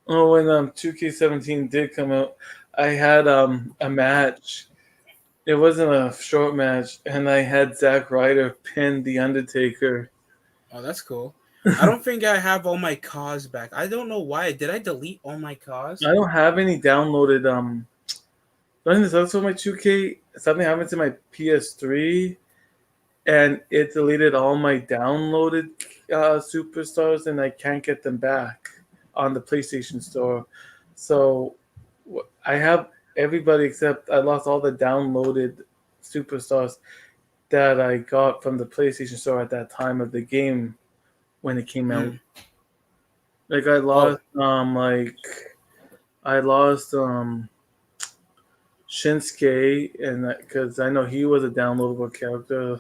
Oh, when 2K17 did come out, I had a match. It wasn't a short match, and I had Zack Ryder pin the Undertaker. Oh, that's cool. I don't think I have all my cause back. I don't know why. Did I delete all my cause? I don't have any downloaded. Running this also my 2K. Something happened to my PS3, and it deleted all my downloaded superstars, and I can't get them back on the PlayStation Store. So I have everybody except I lost all the downloaded superstars that I got from the PlayStation Store at that time of the game when it came out. Mm. Like I Oh, lost I lost Shinsuke, and because I know he was a downloadable character.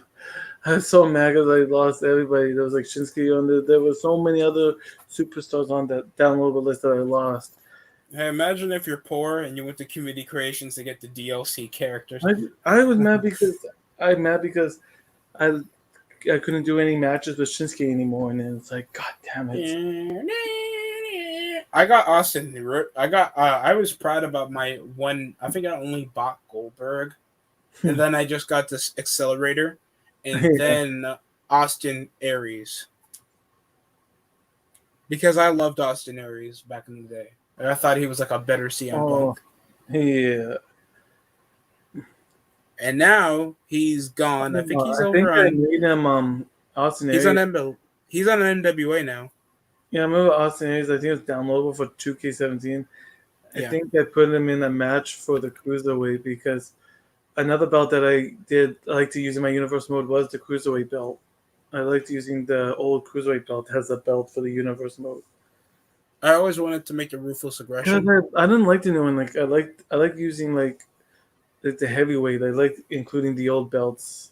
I was so mad because I lost everybody. There was like Shinsuke on there. There were so many other superstars on that downloadable list that I lost. hey, imagine if you're poor and you went to Community Creations to get the DLC characters. I was mad because I I couldn't do any matches with Shinsuke anymore, and then it's like, God damn it! I got Austin. I got. I was proud about my one. I think I only bought Goldberg, and then I just got this Accelerator, and then Austin Aries because I loved Austin Aries back in the day. And I thought he was like a better CM Oh, Punk, yeah. and now he's gone. I think he's I think over I on. made him Austin He's on Aries. MW. He's on NWA now. Yeah, I remember Austin Aries. I think it was downloadable for 2K17. I Yeah. think I put him in a match for the cruiserweight because another belt that I like to use in my universe mode was the cruiserweight belt. I liked using the old cruiserweight belt as a belt for the universe mode. I always wanted to make the Ruthless Because Aggression. I didn't like the new one. Like I like using like the heavyweight. I like including the old belts.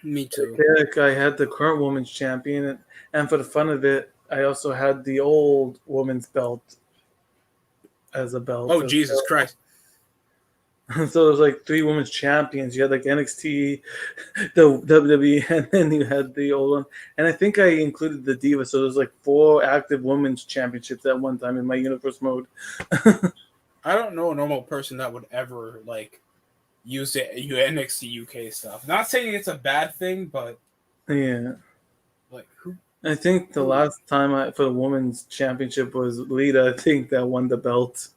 Me too. Like I had the current women's champion, and for the fun of it, I also had the old women's belt as a belt. Oh Jesus Christ! So it was like three women's champions. You had like NXT, the WWE, and then you had the old one. And I think I included the Diva. So there's like 4 active women's championships at one time in my universe mode. I don't know a normal person that would ever like use the NXT UK stuff. Not saying it's a bad thing, but Yeah. like who? I think the last time for the women's championship was Lita. I think that won the belt.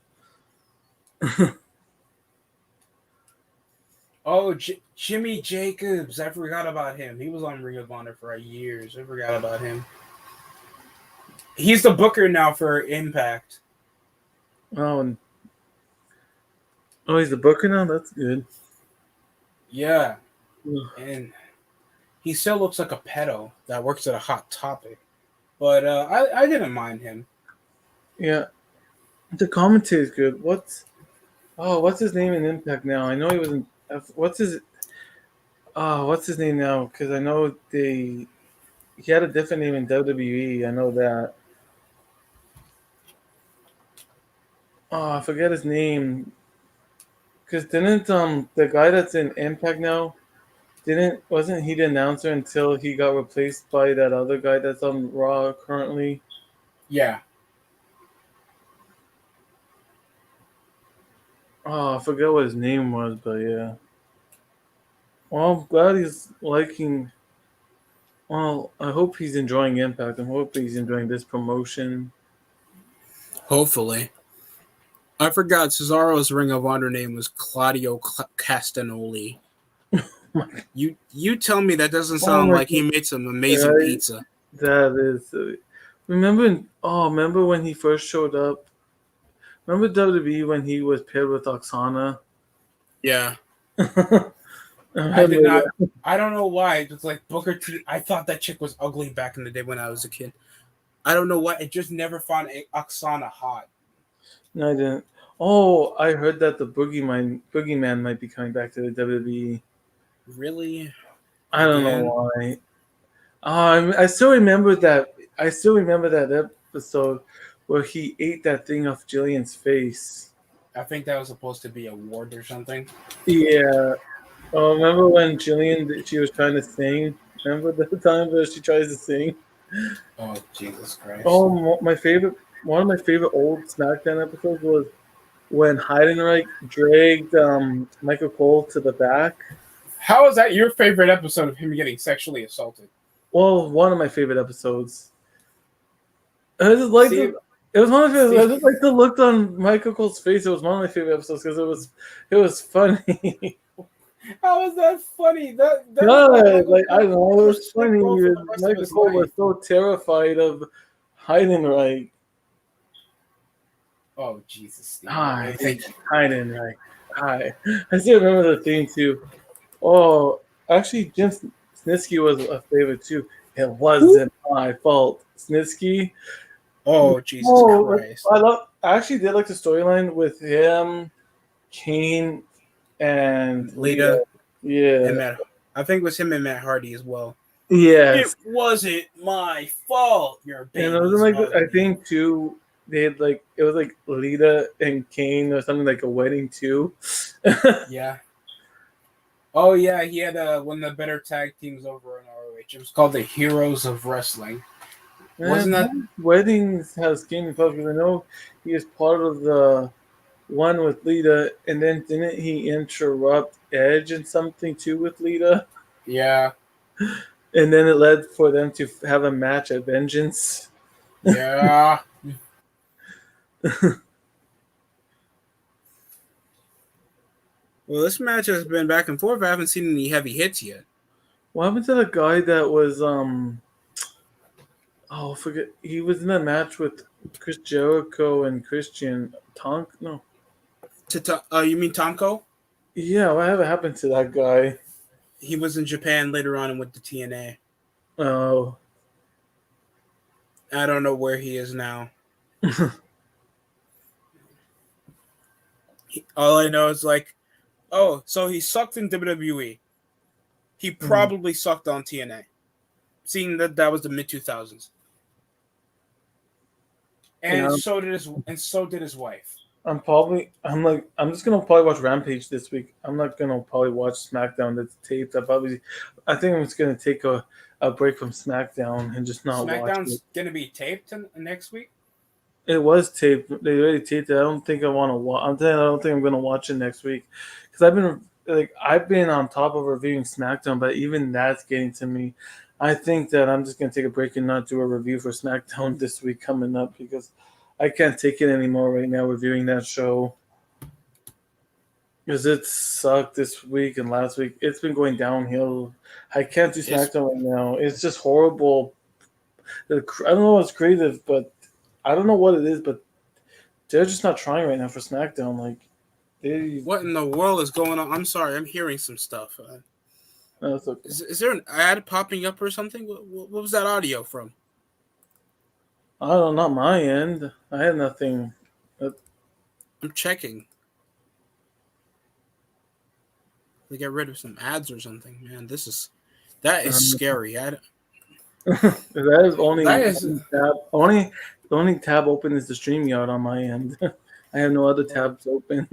Oh, Jimmy Jacobs. I forgot about him. He was on Ring of Honor for years. I forgot about him. He's the booker now for Impact. Oh, he's the booker now. That's good. Yeah, and he still looks like a pedo that works at a Hot Topic. But I didn't mind him. Yeah, the commentary is good. What's his name in Impact now? I know he was in. What's his name now? Because I know he had a different name in WWE. I know that. Oh, I forget his name. Because didn't the guy that's in Impact now wasn't he the announcer until he got replaced by that other guy that's on Raw currently? Yeah. Oh, I forgot what his name was, but yeah. Well, I'm glad he's liking. Well, I hope he's enjoying Impact. I hope he's enjoying this promotion. Hopefully. I forgot Cesaro's Ring of Honor name was Claudio Castagnoli. You tell me that doesn't sound like he made some amazing pizza. That is. Remember when he first showed up? Remember WWE when he was paired with Oksana? Yeah. I I did remember not. that. I don't know why. It was like Booker T. I thought that chick was ugly back in the day when I was a kid. I don't know why. It just never found Oksana hot. No, I didn't. Oh, I heard that the Boogeyman might be coming back to the WWE. Really? I don't know Again? why. I still remember that. I still remember that episode where he ate that thing off Jillian's face. I think that was supposed to be a ward or something. Yeah. Oh, remember when Jillian she was trying to sing? Remember the time where she tries to sing? Oh, Jesus Christ. Oh, my favorite. One of my favorite old SmackDown episodes was when Heidenreich dragged Michael Cole to the back. How is that your favorite episode of him getting sexually assaulted? Well, one of my favorite episodes. I just like See, it was one of my favorite. I see, just like the look on Michael Cole's face. It was one of my favorite episodes because it was funny. how is that funny? That was like God, Michael like I Cole don't know, it for a was sick funny. role for the rest of Michael his Cole life. was so terrified of Heidenreich. Oh, Jesus, Steve. Hi, Thank you. Heidenreich. Hi. I still remember the theme too. Oh, actually, Jim Snitsky was a favorite too. It wasn't my fault, Snitsky. Oh, Jesus Oh, Christ. I actually did like the storyline with him, Kane, and Lita. Lita and Yeah. Matt. I think it was him and Matt Hardy as well. Yes. It wasn't my fault. Your And it was baby's like I ugly. think too they had like it was like Lita and Kane or something like a wedding too. Yeah. Oh yeah, he had one of the better tag teams over in ROH. It was called the Heroes of Wrestling. Wasn't And that? weddings has Kane involved because I know he is part of the one with Lita, and then didn't he interrupt Edge and something too with Lita? Yeah, And then it led for them to have a match at Vengeance. yeah. Well, this match has been back and forth. I haven't seen any heavy hits yet. What happened to the guy that was oh forget he was in a match with Chris Jericho and Christian Tonk? No. You mean Tomko? Yeah, whatever happened to that guy? He was in Japan later on and went to TNA. Oh. I don't know where he is now. All I know is like, oh, so he sucked in WWE. He probably sucked on TNA, seeing that was the mid 2000s. And Yeah, so did his wife. I'm just gonna probably watch Rampage this week. I'm not gonna probably watch SmackDown that's taped. I think I'm just gonna take a break from SmackDown and just not watch it. SmackDown's gonna be taped next week. It was taped. They already taped it. I don't think I want to watch. I'm saying I don't think I'm gonna watch it next week because I've been on top of reviewing SmackDown, but even that's getting to me. I think that I'm just gonna take a break and not do a review for SmackDown this week coming up because I can't take it anymore right now reviewing that show because it sucked this week and last week. It's been going downhill. I can't do SmackDown right now. It's just horrible. I don't know what's creative, but I don't know what it is, but they're just not trying right now for SmackDown. What in the world is going on? I'm sorry, I'm hearing some stuff. No, it's okay. Is there an ad popping up or something? What was that audio from? I don't know, not my end. I had nothing. I'm checking. They get rid of some ads or something. Man, that is scary. That is only That is the only tab open is the StreamYard on my end. I have no other tabs open.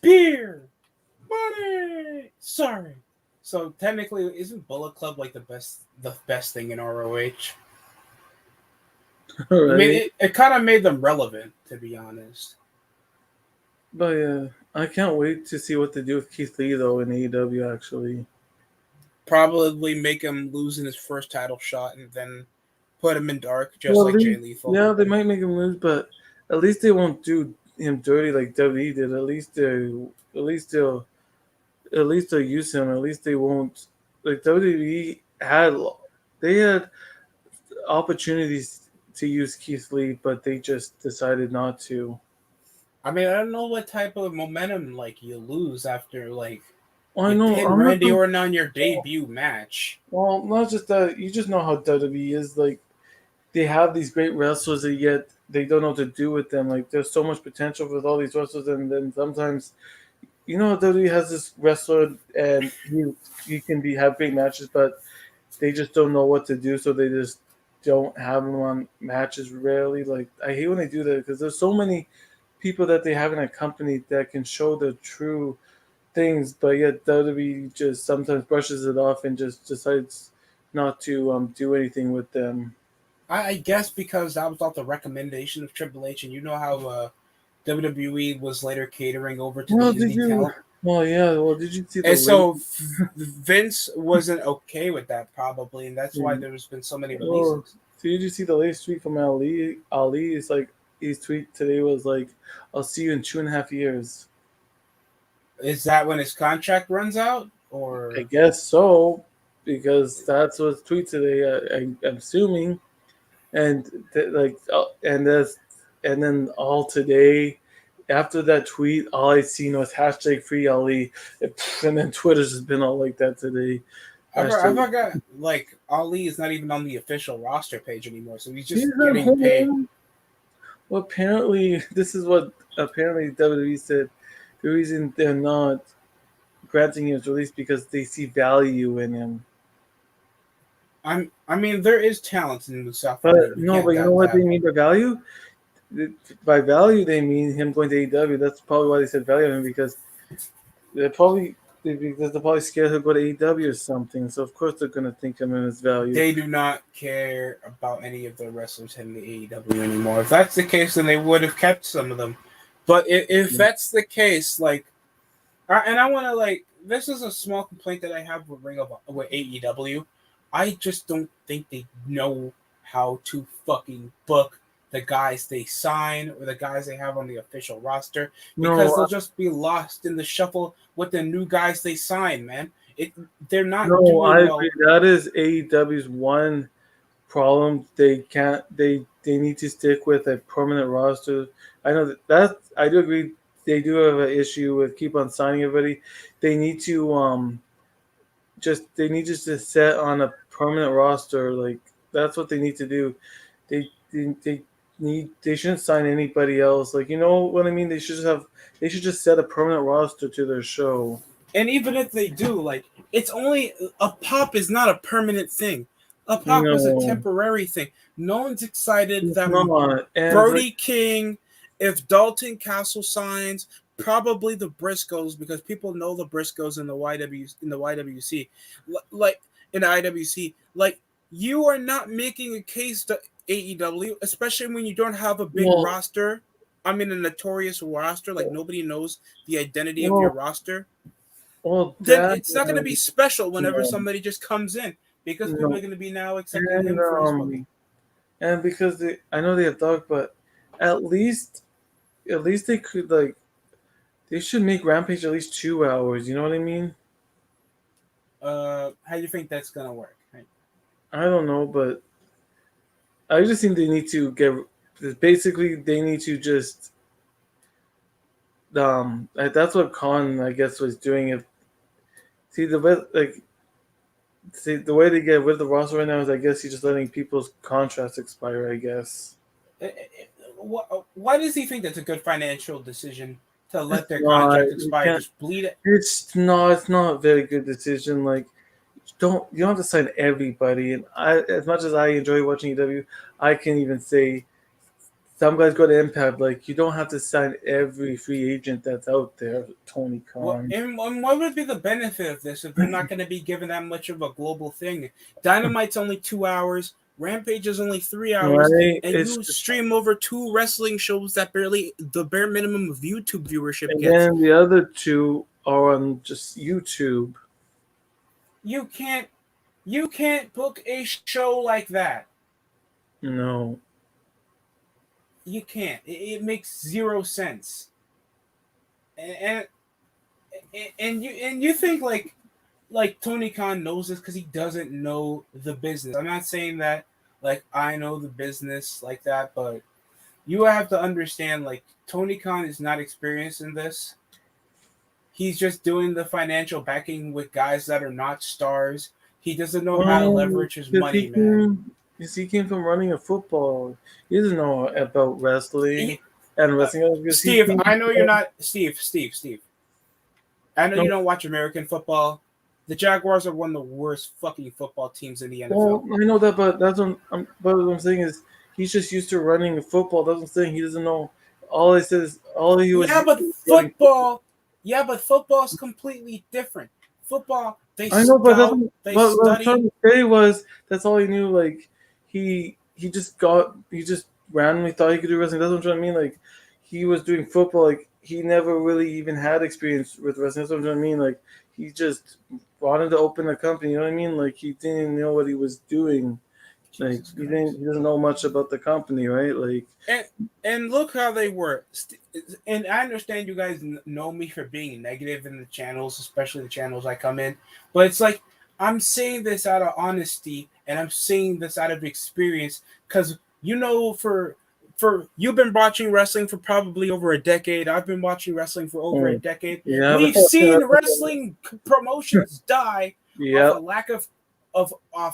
beer, money. Sorry. So technically, isn't Bullet Club like the best thing in ROH? Right? I mean, it kind of made them relevant, to be honest. But yeah, I can't wait to see what they do with Keith Lee though in AEW. Actually, Probably make him lose in his first title shot and then put him in dark, just like Jay Lethal. Yeah, they might make him lose, but at least they won't do him dirty like WWE did. At least they'll use him. At least they won't like WWE had opportunities to use Keith Lee, but they just decided not to. I mean, I don't know what type of momentum like you lose after like I you know pin I'm not Randy the Orton on your debut match. well, not just that. You just know how WWE is. Like they have these great wrestlers, and yet they don't know what to do with them. Like there's so much potential with all these wrestlers, and then sometimes WWE has this wrestler, and he can be have great matches, but they just don't know what to do, so they just don't have him on matches rarely. Like I hate when they do that because there's so many people that they have in a company that can show the true things, but yet WWE just sometimes brushes it off and just decides not to do anything with them. I guess because that was not the recommendation of Triple H, and you know how WWE was later catering over to Well, the did indie you? talent. Well, yeah. Well, did you see the And late? so Vince wasn't okay with that probably, and that's why there's been so many Well, releases. did you see the latest tweet from Ali? Ali is like his tweet today was like, "I'll see you in 2.5 years." Is that when his contract runs out, I or guess so, because that's what's tweet today. I'm assuming, and and then all today, after that tweet, all I seen was hashtag free Ali, and then Twitter's just been all like that today. I Hashtag forgot? Like Ali is not even on the official roster page anymore, so he's he's just at getting paid. home. Well, apparently, this is what apparently WWE said. The reason they're not granting his release because they see value in him. I mean, there is talent in South Ali. But We no, but can't you know doubt what they that. mean by value? By value, they mean him going to AEW. That's probably why they said value him because they're probably because they're probably scared he'll go to AEW or something. So of course they're gonna think of him as value. They do not care about any of the wrestlers in the AEW anymore. If that's the case, then they would have kept some of them. But if that's the case, like, and I want to like, this is a small complaint that I have with with AEW. I just don't think they know how to fucking book the guys they sign or the guys they have on the official roster because No, they'll just be lost in the shuffle with the new guys they sign, man. It they're not no, I doing agree. well. That is AEW's one problem. They can't. They need to stick with a permanent roster. I know that I do agree. They do have an issue with keep on signing everybody. They need to they need just to set on a permanent roster. Like that's what they need to do. They shouldn't sign anybody else. Like you know what I mean? They should just set a permanent roster to their show. And even if they do, like, it's only a pop is not a permanent thing. A pop is a No, temporary thing. No one's excited it's that not. And like Brody King, if Dalton Castle signs, probably the Briscoes because people know the Briscoes in the YWC, like in the IWC. Like you are not making a case to AEW, especially when you don't have a big well, roster. I mean, a notorious roster. Like nobody knows the identity of your well, roster. well, Then that it's not going to be special whenever no, somebody just comes in because people are no, going to be now accepting and him for his booking. and because I know they have dog, but at least at least they could like they should make Rampage at least 2 hours. You know what I mean? How do you think that's going to work? I don't know, but I just think they need to get. Basically, they need to just. That's what Khan, I guess, was doing. If see the way, like, see the way they get with the roster right now is, I guess, he's just letting people's contracts expire. I guess Why does he think that's a good financial decision to it's let their not. contract You expire? can't. Just bleed it. It's not. It's not a very good decision. Like, you don't have to sign everybody. And as much as I enjoy watching EW, I can even say some guys go to Impact. Like you don't have to sign every free agent that's out there. Tony Khan, And what would be the benefit of this if they're not going to be given that much of a global thing? Dynamite's only 2 hours. Rampage is only 3 hours, right? and It's you stream over two wrestling shows that barely the bare minimum of YouTube viewership and gets. then the other two are on just YouTube. You can't you can't book a show like that. No, You can't. It makes zero sense. And you think like Tony Khan knows this because he doesn't know the business. I'm not saying that like I know the business like that, but you have to understand, like, Tony Khan is not experienced in this. He's just doing the financial backing with guys that are not stars. He doesn't know how to Well, leverage his because money, man. he came from running a football. He doesn't know about wrestling He, and wrestling because he Steve, came I know you're from, not Steve. I know no, you don't watch American football. The Jaguars are one of the worst fucking football teams in the well, NFL. I know that, but but what I'm saying is he's just used to running a football. That's what I'm saying. He doesn't know. All I said is all he was Yeah, used but to was running football. football, yeah, but football is completely different. Football, they I know, but scout, they but what I'm study. trying to say was that's all he knew. Like he just randomly thought he could do wrestling. That's what I'm trying to mean. Like he was doing football. Like he never really even had experience with wrestling. That's what I'm trying to mean. Like he just wanted to open a company. You know what I mean? Like he didn't know what he was doing. Like Jesus Christ. he doesn't know much about the company, right? Like And and look how they were. And I understand you guys know me for being negative in the channels, especially the channels I come in. But it's like I'm saying this out of honesty, and I'm saying this out of experience, because for you've been watching wrestling for probably over a decade. I've been watching wrestling for over a mm, decade. yeah, I've been We've watching seen wrestling. wrestling promotions die off a Yep, lack of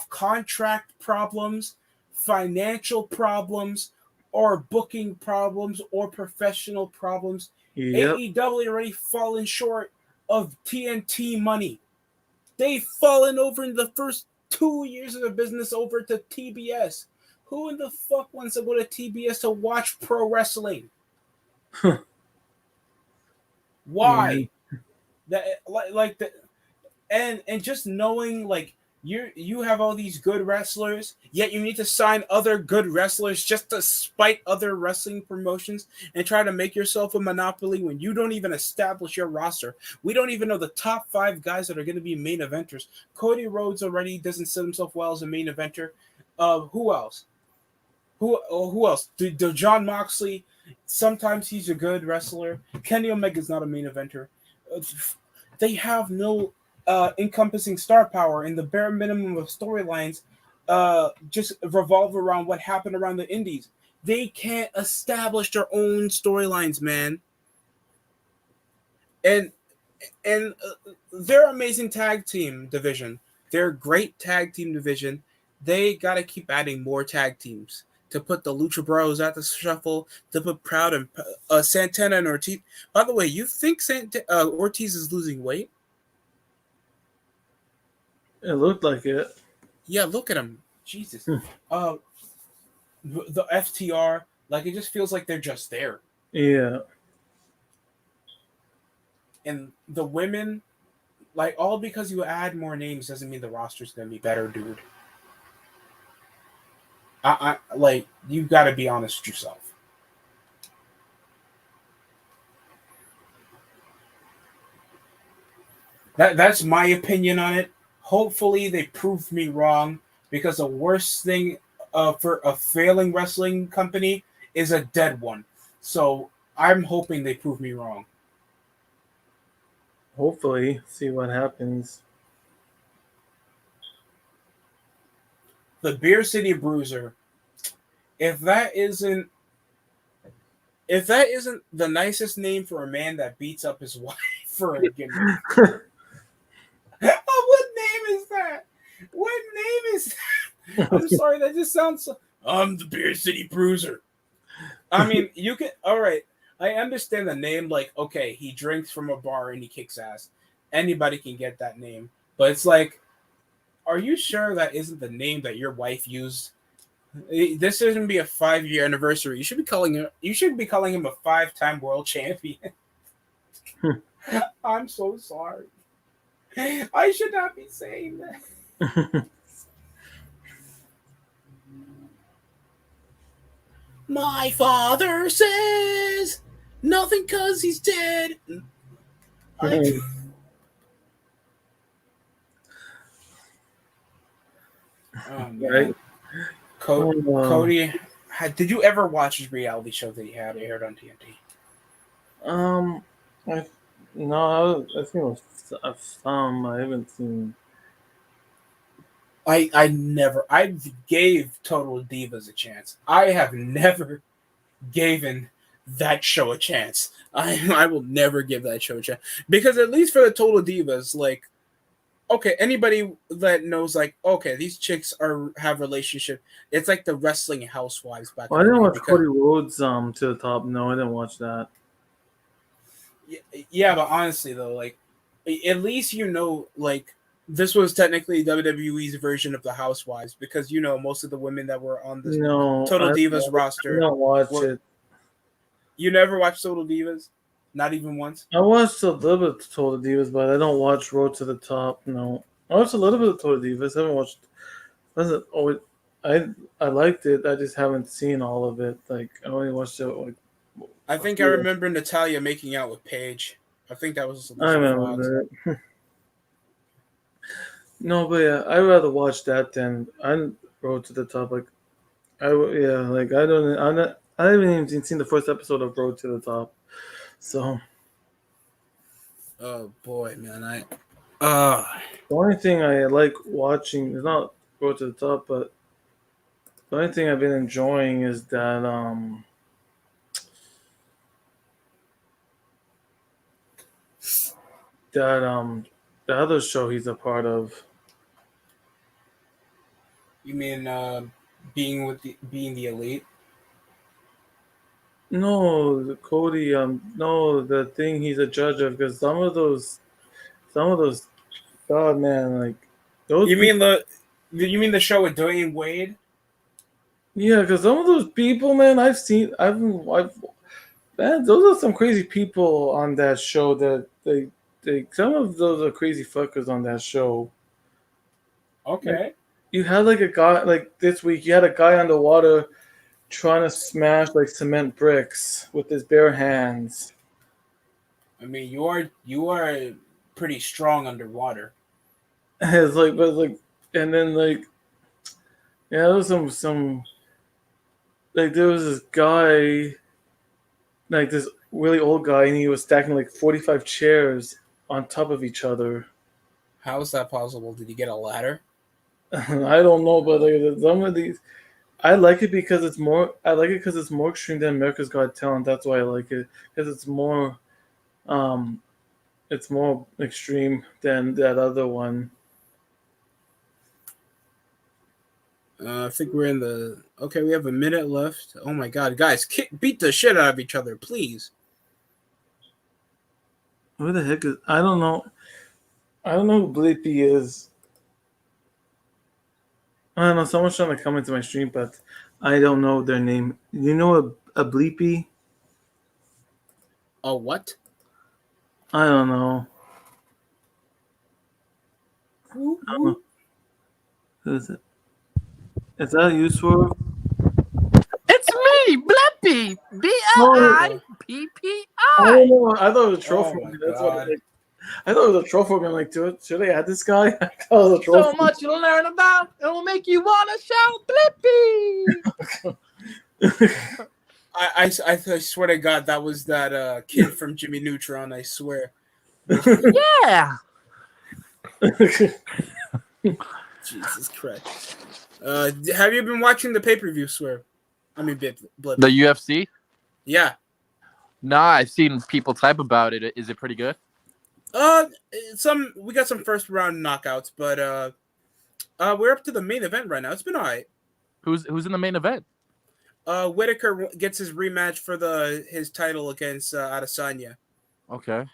contract problems, financial problems, or booking problems, or professional problems. yep, AEW already fallen short of TNT money. They've fallen over in the first 2 years of the business over to TBS. Who in the fuck wants to go to TBS to watch pro wrestling? yeah, Why? That like the and just knowing, like, you have all these good wrestlers, yet you need to sign other good wrestlers just to spite other wrestling promotions and try to make yourself a monopoly when you don't even establish your roster. We don't even know the top 5 guys that are going to be main eventers. Cody Rhodes already doesn't set himself well as a main eventer. Who else? Who else? The John Moxley. Sometimes he's a good wrestler. Kenny Omega's not a main eventer. Uh, They have no encompassing star power, and the bare minimum of storylines just revolve around what happened around the indies. They can't establish their own storylines, man. And they're amazing tag team division. They're a great tag team division. They got to keep adding more tag teams to put the Lucha Bros at the shuffle, to put Proud and Santana and Ortiz. By the way, you think Ortiz is losing weight? it looked like it. Yeah, look at him. Jesus. Uh, the FTR, like, it just feels like they're just there. Yeah. And the women, like, all because you add more names doesn't mean the roster's gonna be better, dude. I like, you got to be honest with yourself. That's my opinion on it. Hopefully, they prove me wrong, because the worst thing for a failing wrestling company is a dead one. So I'm hoping they prove me wrong. Hopefully, see what happens. The Beer City Bruiser. If that isn't if that isn't the nicest name for a man that beats up his wife for a gimmick. What name is that? What name is that? I'm sorry, that just sounds so. I'm the Beer City Bruiser. I mean, you can. All right, I understand the name. Like, okay, he drinks from a bar and he kicks ass. Anybody can get that name, but it's like, are you sure that isn't the name that your wife used? This shouldn't be a 5-year anniversary. You should be calling him. You should be calling him a 5-time world champion. I'm so sorry. I should not be saying that. My father says nothing cause he's dead. I, oh man. Right? Cody, did you ever watch his reality show that he had aired on TNT? I no, I think it was some. I haven't seen. I gave Total Divas a chance. I have never given that show a chance. I will never give that show a chance because at least for the Total Divas, like, okay, anybody that knows, like, okay, these chicks have relationship. It's like the wrestling housewives back Well, I in the didn't day. watch Cody Rhodes to the top. No, I didn't watch that. Yeah, but honestly though, like, at least like, this was technically WWE's version of the Housewives because most of the women that were on the No, Total Divas I roster. don't watch it. You never watched Total Divas, not even once. I watched a little bit of Total Divas, but I don't watch Road to the Top. No, I watched a little bit of Total Divas. I haven't watched. Wasn't always. I liked it. I just haven't seen all of it. Like I only watched it. Like I think I remember Natalia making out with Paige. I think that was. I remember it. No, but yeah, I'd rather watch that than I Road to the Top. Like I haven't even seen the first episode of Road to the Top. So. Oh boy, man! The only thing I like watching is not Road to the Top, but the only thing I've been enjoying is that the other show he's a part of. You mean being the Elite? No, the Cody. No, the thing he's a judge of, because some of those, God man, like those. You mean the show with Dwayne Wade? Yeah, because some of those people, man, I've man, those are some crazy people on that show. That they some of those are crazy fuckers on that show. Okay. Like, you had like a guy like this week. You had a guy underwater trying to smash like cement bricks with his bare hands. I mean, you are pretty strong underwater. It's like, but like, and then like, yeah, there was some like there was this guy, like this really old guy, and he was stacking like 45 chairs on top of each other. How is that possible? Did you get a ladder? I don't know, but like some of these, I like it because it's more. I like it because it's more extreme than America's Got Talent. That's why I like it, because it's more extreme than that other one. I think we're in the. Okay, we have a minute left. Oh my god, guys, beat the shit out of each other, please. Who the heck is? I don't know. I don't know who Bleepy is. I don't know. Someone's trying to come into my stream, but I don't know their name. You know a Bleepy? A what? I don't know. I don't know. Who is it? Is that you, Swerve? It's me, Blippy. Blippy. I don't know. I thought it was a troll for Oh me. my That's what God. I thought it was a troll for me. I'm like, should I add this guy? I thought it was a troll So for much to learn about. It'll make you want to shout Blippy. I swear to God, that was that kid from Jimmy Neutron. I swear. Yeah. Jesus Christ. Have you been watching the pay-per-view, Swear? I mean, Blip. The UFC? Yeah. Nah, I've seen people type about it. Is it pretty good? We got some first round knockouts, but we're up to the main event right now. It's been alright. Who's in the main event? Whitaker gets his rematch for his title against Adesanya. Okay.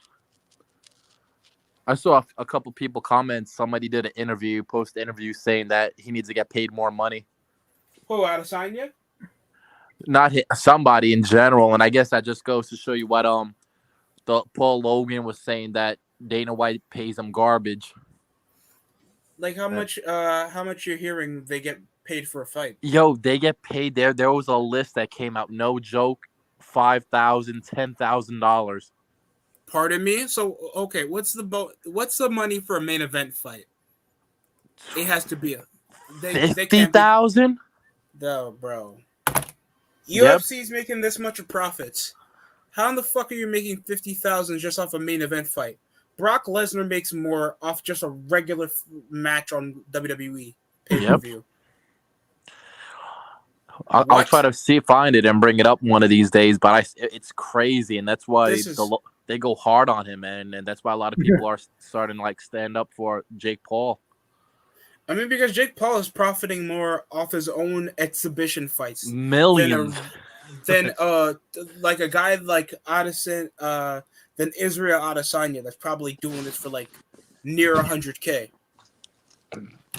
I saw a couple people comment. Somebody did an post interview saying that he needs to get paid more money. Who, Adesanya? Not somebody in general, and I guess that just goes to show you what the Paul Logan was saying, that Dana White pays him garbage. Like how much you're hearing they get paid for a fight? Yo, they get paid there. There was a list that came out, no joke, $5,000, $10,000. Pardon me. So okay, what's the money for a main event fight? It has to be $50,000. No, bro. Yep. UFC's making this much of profits. How in the fuck are you making $50,000 just off a main event fight? Brock Lesnar makes more off just a regular match on WWE pay-per-view. I'll try to find it and bring it up one of these days. But it's crazy, and that's why they go hard on him, man, and that's why a lot of people are starting to like stand up for Jake Paul. I mean, because Jake Paul is profiting more off his own exhibition fights, millions, than like a guy like Adesanya, than Israel Adesanya that's probably doing this for like near 100K.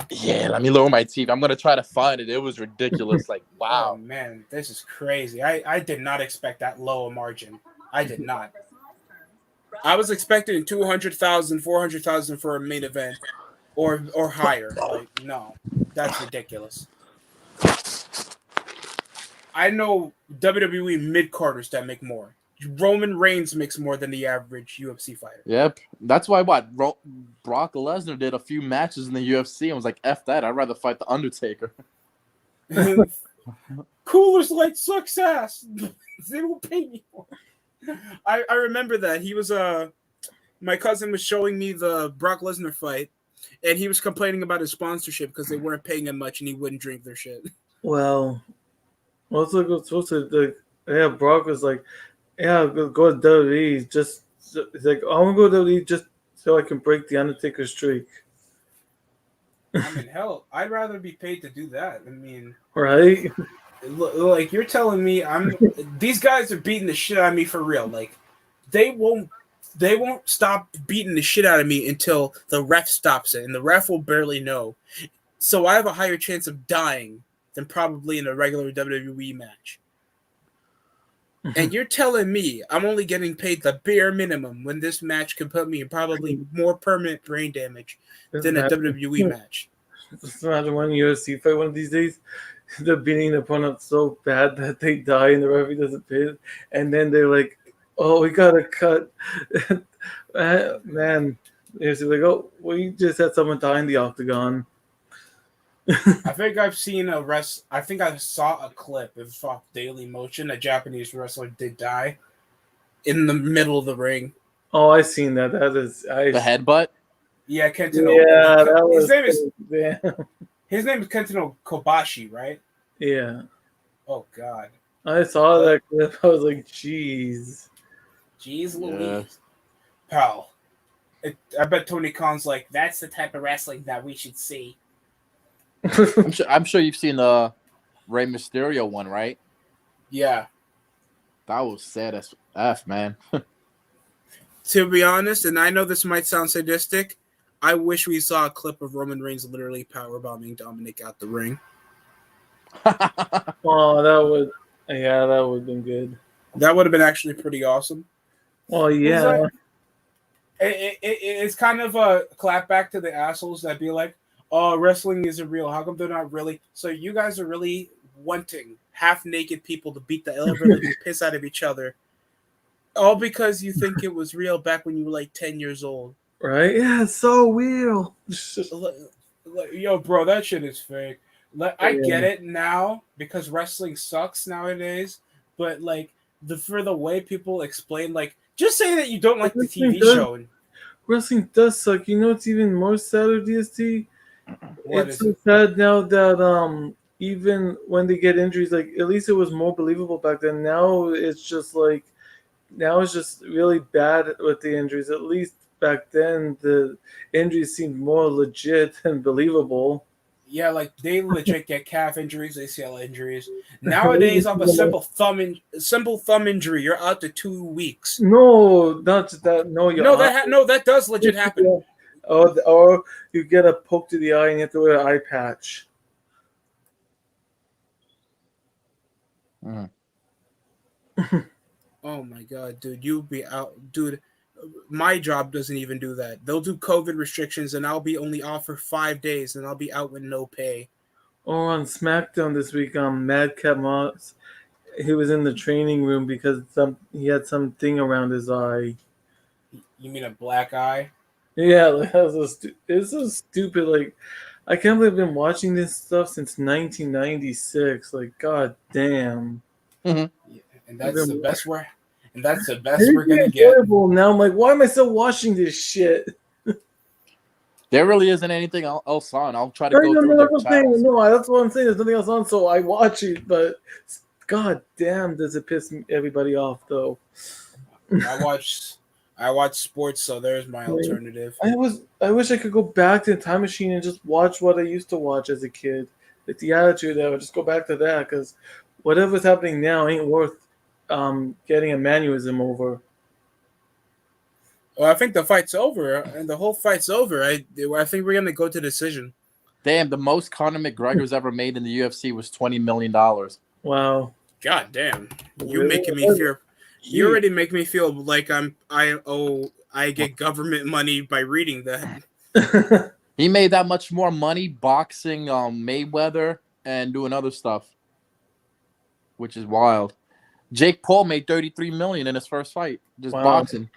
Yeah, let me lower my TV. I'm gonna try to find it. It was ridiculous. Like, wow, oh man, this is crazy. I did not expect that low a margin. I did not. I was expecting 200,000, 400,000 for a main event, or higher. Like, no, that's ridiculous. I know WWE mid-carders that make more. Roman Reigns makes more than the average UFC fighter. Yep, that's why Brock Lesnar did a few matches in the UFC and was like, "F that! I'd rather fight the Undertaker." Coolers like success. They will pay me more. I remember that he was my cousin was showing me the Brock Lesnar fight, and he was complaining about his sponsorship because they weren't paying him much and he wouldn't drink their shit. Well, also supposed to Brock was like, yeah, go to WWE. Just he's like, I want to go to WWE just so I can break the Undertaker streak. I mean, hell, I'd rather be paid to do that. I mean, right? Like, you're telling me these guys are beating the shit out of me for real. Like, they won't stop beating the shit out of me until the ref stops it, and the ref will barely know. So I have a higher chance of dying than probably in a regular WWE match. And you're telling me I'm only getting paid the bare minimum when this match could put me in probably more permanent brain damage than a WWE match. Just imagine one UFC fight one of these days. They're beating the opponent so bad that they die and the referee doesn't pay it. And then they're like, oh, we got to cut. Man, they're like, oh, we just had someone die in the octagon. I think I've seen I think I saw a clip of Daily Motion. A Japanese wrestler did die in the middle of the ring. Oh, I seen that. That is the headbutt. Yeah, Kentano. Yeah, that was. His name is Kentano Kobashi, right? Yeah. Oh God. I saw that clip. I was like, jeez. Jeez Louise, pal. I bet Tony Khan's like, that's the type of wrestling that we should see. I'm sure you've seen the Rey Mysterio one, right? Yeah. That was sad as F, man. To be honest, and I know this might sound sadistic, I wish we saw a clip of Roman Reigns literally powerbombing Dominic out the ring. Oh, that would have been good. That would have been actually pretty awesome. Oh, yeah. It's kind of a clap back to the assholes that be like, oh, wrestling isn't real. How come they're not really? So you guys are really wanting half-naked people to beat the living piss out of each other, all because you think it was real back when you were like 10 years old. Right? Yeah, it's so real. Yo, bro, that shit is fake. I get it now because wrestling sucks nowadays, but like for the way people explain, like, just say that you don't like the TV show. Wrestling does suck. You know, it's even more sadder, DST. It's so sad now that even when they get injuries, like at least it was more believable back then. Now it's just really bad with the injuries. At least back then the injuries seemed more legit and believable. Yeah, like they legit get calf injuries, ACL injuries. Nowadays, off a simple thumb injury, you're out to 2 weeks. No, not just that. No, that does legit happen. Yeah. Or you get a poke to the eye and you have to wear an eye patch. Oh my God, dude, you'll be out, dude. My job doesn't even do that. They'll do COVID restrictions, and I'll be only off for 5 days, and I'll be out with no pay. Oh, on SmackDown this week, Madcap Moss, he was in the training room because he had something around his eye. You mean a black eye? Yeah, it's so stupid. Like, I can't believe I've been watching this stuff since 1996. Like, god damn. Yeah, and that's the best we're gonna get. Now I'm like, why am I still watching this shit? There really isn't anything else on. I'll try to No, go no, through no, the that's what I'm saying. channels. No, that's what I'm saying. There's nothing else on, so I watch it. But god damn, does it piss everybody off though? I watch sports, so there's my alternative. I wish I could go back to the time machine and just watch what I used to watch as a kid. Like the Attitude Era, just go back to that because whatever's happening now ain't worth getting a mannerism over. Well, I think the fight's over, and the whole fight's over. I think we're gonna go to decision. Damn, the most Conor McGregor's ever made in the UFC was $20 million. Wow. God damn, you Really? making me feel. You already make me feel like I get government money by reading that. He made that much more money boxing Mayweather and doing other stuff, which is wild. Jake Paul made $33 million in his first fight, just boxing.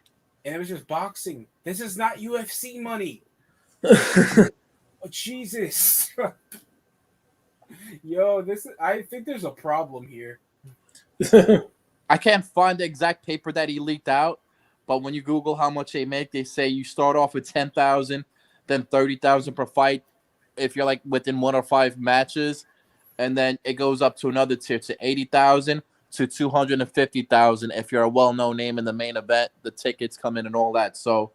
And it was just boxing. This is not UFC money. Oh, Jesus. Yo, I think there's a problem here. I can't find the exact paper that he leaked out, but when you Google how much they make, they say you start off with 10,000, then 30,000 per fight if you're like within 1 or 5 matches, and then it goes up to another tier to 80,000 to 250,000 if you're a well-known name in the main event. The tickets come in and all that. So,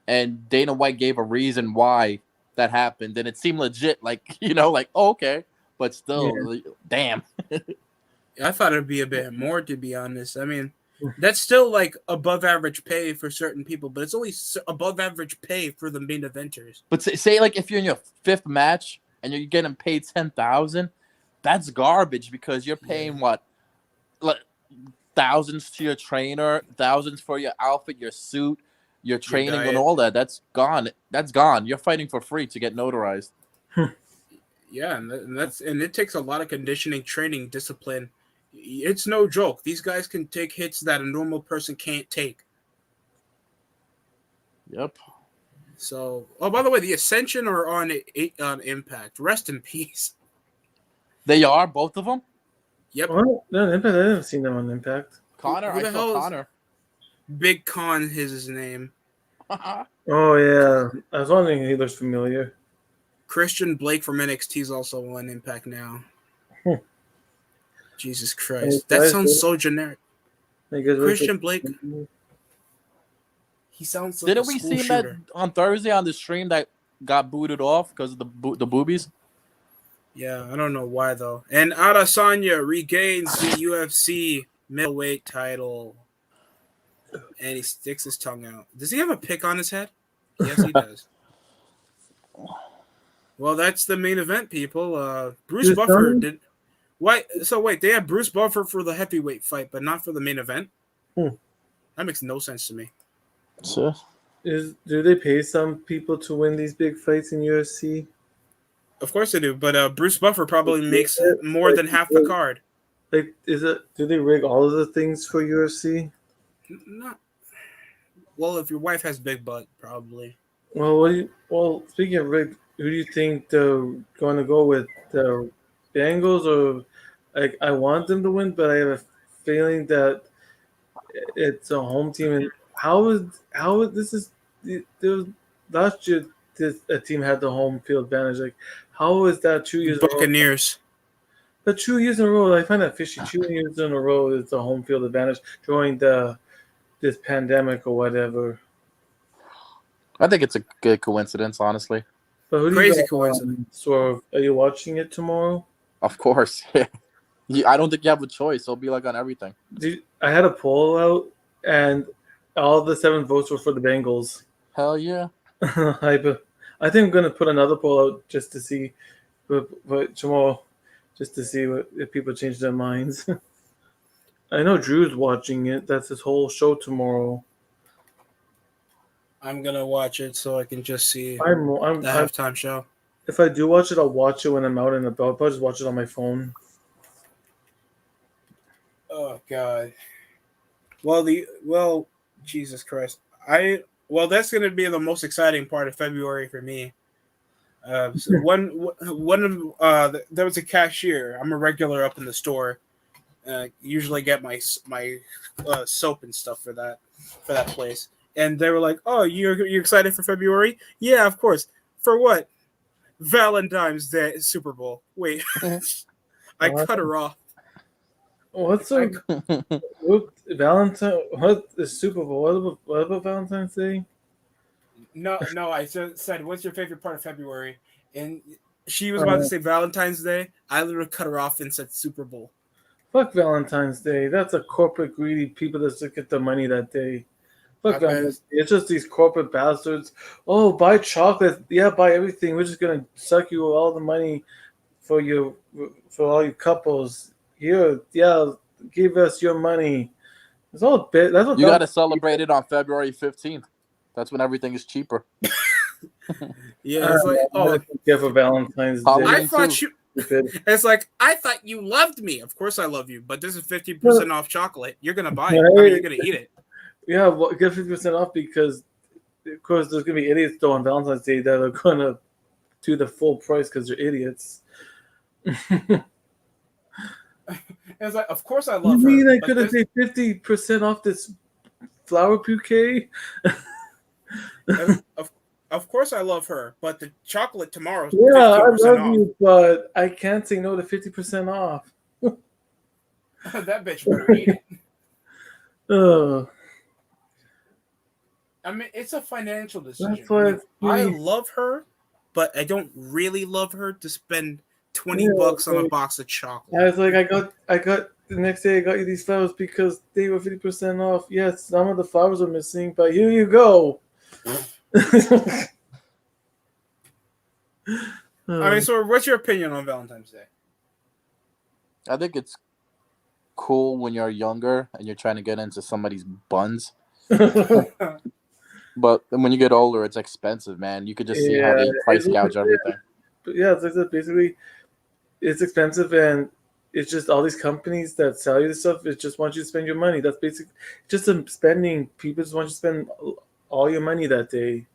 and Dana White gave a reason why that happened, and it seemed legit. Like like oh, okay, but still, damn. I thought it'd be a bit more, to be honest. I mean, that's still like above average pay for certain people, but it's only above average pay for the main eventers. But say like if you're in your 5th match and you're getting paid 10,000, that's garbage because you're paying what, like thousands to your trainer, thousands for your outfit, your suit, your training, and all that. That's gone. That's gone. You're fighting for free to get notarized. Yeah, and it takes a lot of conditioning, training, discipline. It's no joke. These guys can take hits that a normal person can't take. Yep. So, by the way, the Ascension are on Impact. Rest in peace. They are, both of them? Yep. Oh, no, Impact. I haven't seen them on Impact. Connor, I saw Connor. Big Con is his name. Oh yeah, I was wondering if he looks familiar. Christian Blake from NXT is also on Impact now. Jesus Christ. That sounds so generic. Christian Blake. He sounds like Didn't we see that on Thursday on the stream that got booted off because of the boobies? Yeah, I don't know why, though. And Adesanya regains the UFC middleweight title. And he sticks his tongue out. Does he have a pick on his head? Yes, he does. Well, that's the main event, people. Bruce Buffer did. Why? So wait, they had Bruce Buffer for the heavyweight fight, but not for the main event. That makes no sense to me. Sure. Do they pay some people to win these big fights in UFC? Of course they do, but Bruce Buffer probably makes more than half the card. Like, do they rig all of the things for UFC? Not. Well, if your wife has big butt, probably. Well, speaking of rig, who do you think they're going to go with? The Bengals, or like I want them to win, but I have a feeling that it's a home team. And how is this is last year a team had the home field advantage. Like, how is that 2 years? Buccaneers. But 2 years in a row, I find that fishy. 2 years in a row, it's a home field advantage during this pandemic or whatever. I think it's a good coincidence, honestly. But who Crazy coincidence. So, are you watching it tomorrow? Of course. I don't think you have a choice. It'll be like on everything. I had a poll out, and all the 7 votes were for the Bengals. Hell yeah. I think I'm going to put another poll out just to see, but tomorrow, just to see if people change their minds. I know Drew's watching it. That's his whole show tomorrow. I'm going to watch it so I can just see the halftime show. If I do watch it, I'll watch it when I'm out and about. I'll just watch it on my phone. Oh, God. Well, Jesus Christ. That's going to be the most exciting part of February for me. There was a cashier. I'm a regular up in the store. Usually get my soap and stuff for that place. And they were like, "Oh, you're excited for February?" Yeah, of course. For what? Valentine's Day Super Bowl. Wait, I What? cut her off. What's I, a what, Valentine? What is Super Bowl? What about Valentine's Day? no, I said, what's your favorite part of February? And she was about to Uh, say Valentine's Day. I literally cut her off and said Super Bowl. Fuck Valentine's Day. That's a corporate greedy people that just get the money that day. I Fuck bet. Valentine's Day. It's just these corporate bastards. Oh, buy chocolate. Yeah, buy everything. We're just gonna suck you all the money for all you couples. Here, yeah, give us your money. It's all bit. That's what You got to celebrate it on February 15th. That's when everything is cheaper. Yeah, it's like, oh, yeah, for Valentine's Day. Halloween. I thought too. you. Stupid. It's like, I thought you loved me. Of course I love you, but this is 50% off chocolate. You're gonna buy it. I mean, you're gonna eat it. Yeah, well, get 50% off because, of course, there's gonna be idiots though on Valentine's Day that are gonna do the full price because they're idiots. It's like, of course I You love her. mean I but could have this- paid 50% off this flower bouquet? of course I love her, but the chocolate tomorrow is Yeah, I 15% love off. you, but I can't say no to 50% off. That bitch better eat it. Ugh. I mean, it's a financial decision. That's why it's I really- love her, but I don't really love her to spend 20 Yeah, bucks on a like- box of chocolate. I was like, I got the next day. I got you these flowers because they were 50% off. Yes, some of the flowers are missing, but here you go. I mean, so what's your opinion on Valentine's Day? I think it's cool when you're younger and you're trying to get into somebody's buns. But when you get older, it's expensive, man. You could just see how they price gouge everything. But yeah, it's like that. Basically, it's expensive, and it's just all these companies that sell you this stuff. It just want you to spend your money. That's basically just a spending. People just want you to spend all your money that day.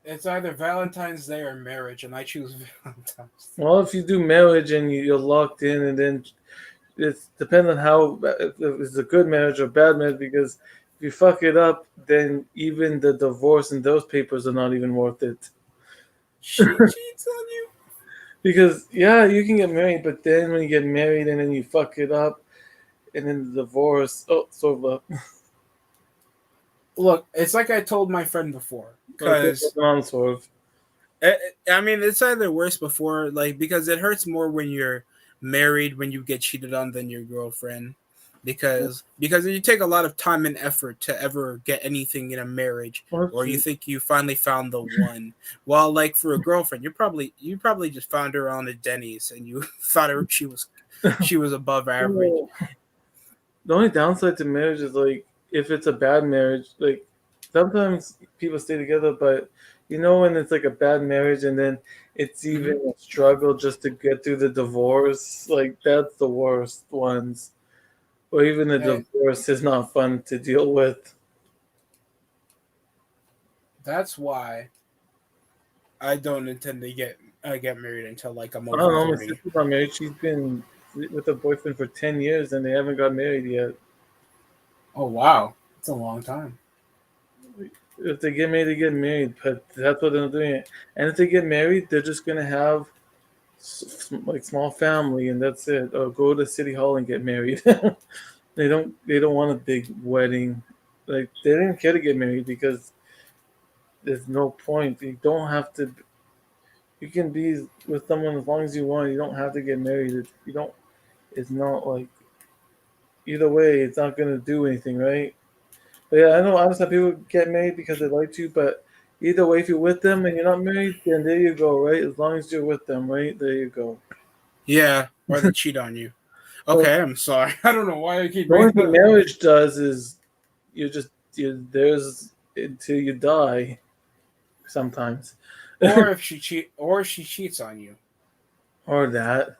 It's either Valentine's Day or marriage, and I choose Valentine's Day. Well, if you do marriage and you're locked in, and then it depends on how if it's a good marriage or bad marriage. Because if you fuck it up, then even the divorce and those papers are not even worth it. She cheats on you? Because yeah, you can get married, but then when you get married and then you fuck it up, and then the divorce, so Look, it's like I told my friend before. Because non-swerve. I mean, it's either worse before, like, because it hurts more when you're married, when you get cheated on, than your girlfriend. Because you take a lot of time and effort to ever get anything in a marriage, or you think you finally found the one. While, like, for a girlfriend, you probably just found her on a Denny's and you thought she was above average. The only downside to marriage is like if it's a bad marriage, like sometimes people stay together, but you know when it's like a bad marriage and then it's even a struggle just to get through the divorce, like that's the worst ones. Or even the divorce is not fun to deal with. That's why I don't intend to get married until like I'm I don't know, over my 30. sister's not married. She's been with a boyfriend for 10 years and they haven't got married yet. Oh wow, it's a long time. If they get married, they get married, but that's what they're doing. And if they get married, they're just gonna have like small family, and that's it. Or go to City Hall and get married. They don't want a big wedding. Like they didn't care to get married because there's no point. You don't have to. You can be with someone as long as you want. You don't have to get married. You don't. It's not like either way. It's not gonna do anything, right? But yeah, I know honestly people get married because they like to, but either way, if you're with them and you're not married, then there you go, right? As long as you're with them, right? There you go. Yeah, or they cheat on you. Okay, I'm sorry. I don't know why I keep The only bringing thing that up. marriage does is you're there's until you die. Sometimes, Or if she cheats on you. or that.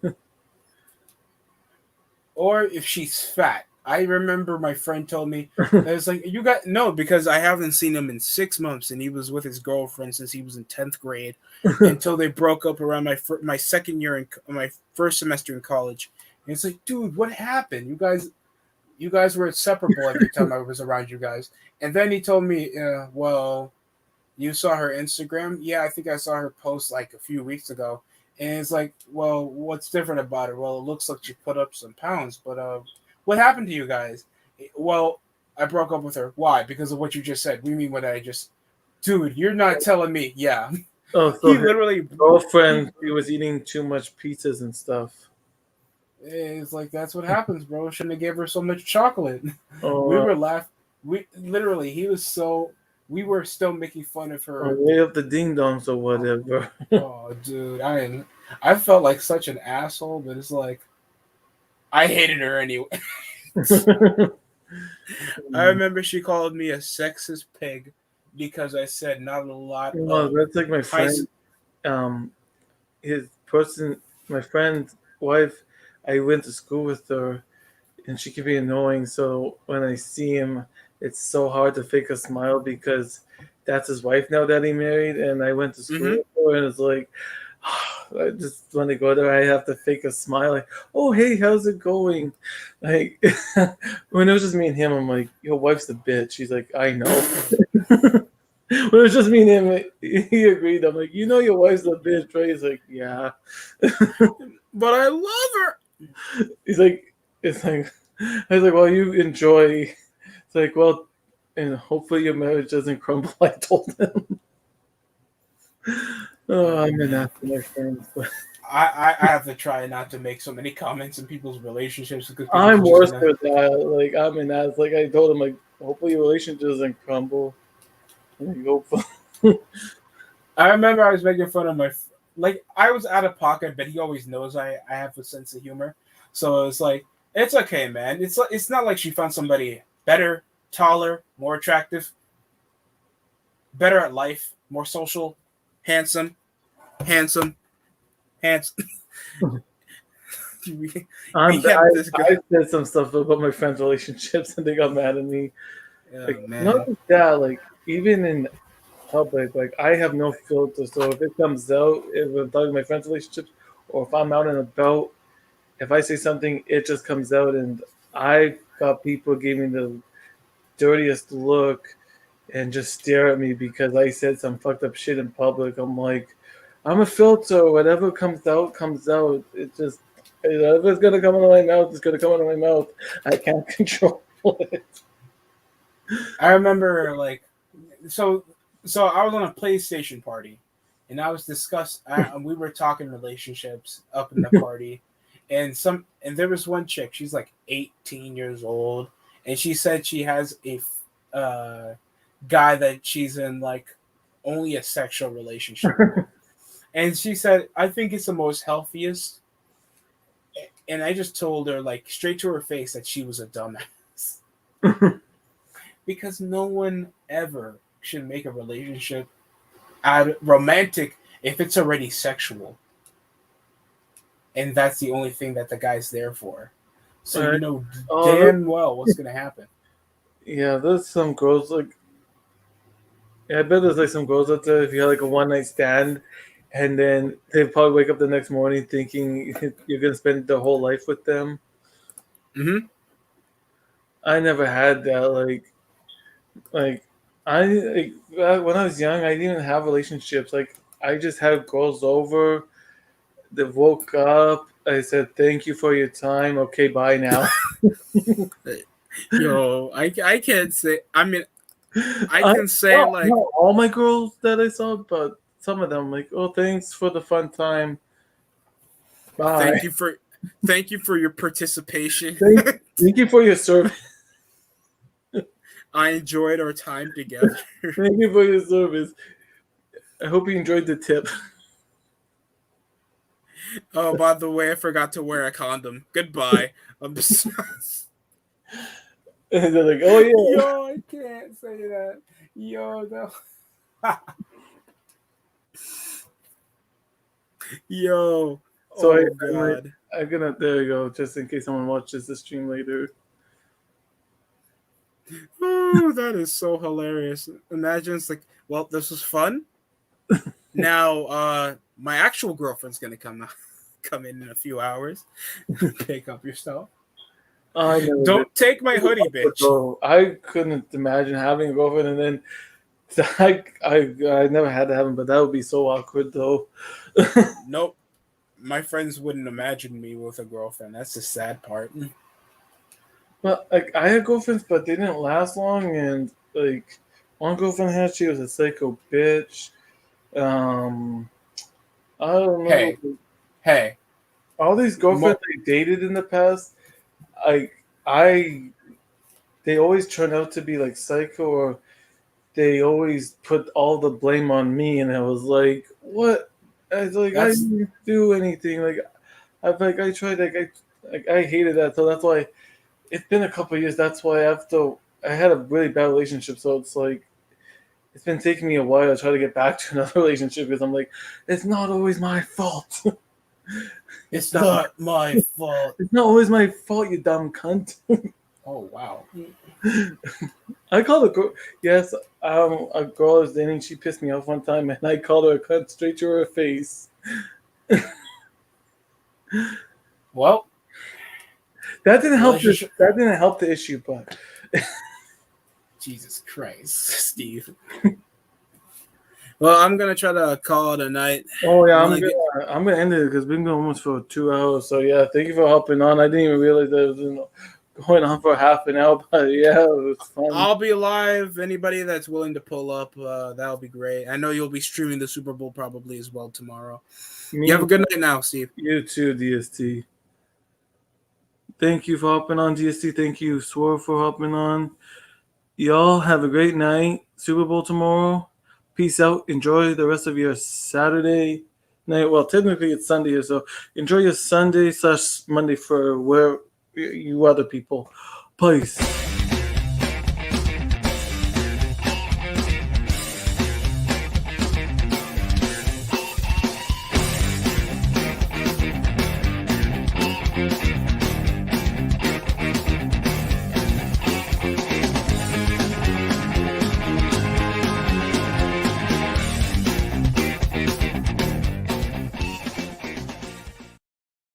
Or if she's fat. I remember my friend told me that it's like you got no because I haven't seen him in 6 months and he was with his girlfriend since he was in 10th grade until they broke up around my second year in my first semester in college. And it's like, dude, what happened? You guys were inseparable every time I was around you guys. And then he told me, well, You saw her Instagram? Yeah, I think I saw her post like a few weeks ago. And it's like, well, what's different about it? Well, it looks like she put up some pounds, but what happened to you guys? Well, I broke up with her. Why? Because of what you just said. We mean what I just, dude, you're not telling me. Yeah. Oh, so He his literally, girlfriend, he was eating too much pizzas and stuff. it's like, that's what happens, bro. Shouldn't have gave her so much chocolate. We Oh, were laughing. We literally, he was so, we were still making fun of her. way up the ding dongs or whatever. Oh, dude, I felt like such an asshole, but it's like I hated her anyway. I remember she called me a sexist pig because I said not a lot Well, of that's like my high. friend. His person, my friend's wife. I went to school with her, and she can be annoying. So when I see him, it's so hard to fake a smile because that's his wife now that he married. And I went to school Mhm. with her, and it's like, I just when I go there, I have to fake a smile, like, "Oh, hey, how's it going?" Like when it was just me and him, I'm like, "Your wife's a bitch." She's like, "I know." When it was just me and him, he agreed. I'm like, "You know, your wife's a bitch, right?" He's like, "Yeah." But I love her. He's like, "It's like," I was like, "Well, you enjoy." It's like, "Well, and hopefully your marriage doesn't crumble." I told him. Oh, I'm an Man, after my friends, but I have to try not to make so many comments in people's relationships because people I'm are just worse gonna. with that. Like, I'm an ass. Like, I told him, like, hopefully your relationship doesn't crumble. Like, hopefully. I remember I was making fun of like I was out of pocket, but he always knows I have a sense of humor. So it's like it's okay, man. It's not like she found somebody better, taller, more attractive, better at life, more social, handsome, handsome, handsome. we, we have this guy. I said some stuff about my friends' relationships, and they got mad at me. Oh Like, not man. just that, like, even in public, like, I have no filter. So if it comes out, if I'm talking my friends' relationships, or if I'm out and about, if I say something, it just comes out. And I got people giving the dirtiest look and just stare at me because I said some fucked up shit in public. I'm like, I'm a filter. Whatever comes out, comes out. It just, if it's gonna come out of my mouth, it's gonna come out of my mouth. I can't control it. I remember like so so I was on a PlayStation party, and I was discuss. We were talking relationships up in the party, and there was one chick. She's like 18 years old, and she said she has a guy that she's in like only a sexual relationship with, and she said I think it's the most healthiest. And I just told her like straight to her face that she was a dumbass because no one ever should make a relationship romantic if it's already sexual, and that's the only thing that the guy's there for. So you Right. know Oh, damn well what's gonna happen. yeah, there's some girls like, yeah, I bet there's like some girls out there. If you had like a one night stand, and then they probably wake up the next morning thinking you're gonna spend their whole life with them. Mm-hmm. I never had that. Like I like when I was young, I didn't even have relationships. Like I just had girls over. They woke up. I said, "Thank you for your time. Okay, bye now." Yo, I can't say. I mean, I I can say like not all my girls that I saw, but some of them. Like, "Oh, thanks for the fun time. Bye. thank you for thank you for your participation. Thank, thank you for your service. I enjoyed our time together. Thank you for your service. I hope you enjoyed the tip." Oh, by the way, I forgot to wear a condom. Goodbye. And they're like, "Oh yeah." Yo, I can't say that. Yo, no. Yo. So Oh I, God. I'm gonna. There you go. Just in case someone watches the stream later. Oh, that is so hilarious. Imagine it's like, well, this was fun. Now, my actual girlfriend's gonna come in a few hours. Pick up your stuff. I never did. Don't take my hoodie, bitch. So I couldn't imagine having a girlfriend and then I never had that happen, but that would be so awkward though. Nope. My friends wouldn't imagine me with a girlfriend. That's the sad part. But like I had girlfriends, but they didn't last long. And like one girlfriend had, she was a psycho bitch. Um, I don't know. Hey. All these girlfriends I dated in the past, I they always turn out to be like psycho, or they always put all the blame on me, and I was like, what? I was like, I didn't do anything. I tried, I hated that. So that's why it's been a couple of years. That's why after I had a really bad relationship, so it's like it's been taking me a while to try to get back to another relationship because I'm like, it's not always my fault. It's not my fault. It's not always my fault, you dumb cunt. Oh wow. I called a girl. Yes, a girl I was dating. She pissed me off one time, and I called her a cunt straight to her face. Well, that didn't help. That didn't help the issue, but Jesus Christ, Steve. Well, I'm gonna try to call it a night. Oh yeah, I'm gonna end it because we've been going almost for 2 hours. So yeah, thank you for helping on. I didn't even realize that it was going on for half an hour, but yeah, it was fun. I'll be live. Anybody that's willing to pull up, that'll be great. I know you'll be streaming the Super Bowl probably as well tomorrow. You have a good night now, Steve. You too, DST. Thank you for hopping on, DST. Thank you, Swerve, for hopping on. Y'all have a great night. Super Bowl tomorrow. Peace out. Enjoy the rest of your Saturday night. Well, technically it's Sunday here, so enjoy your Sunday/Monday for where you other people. Peace.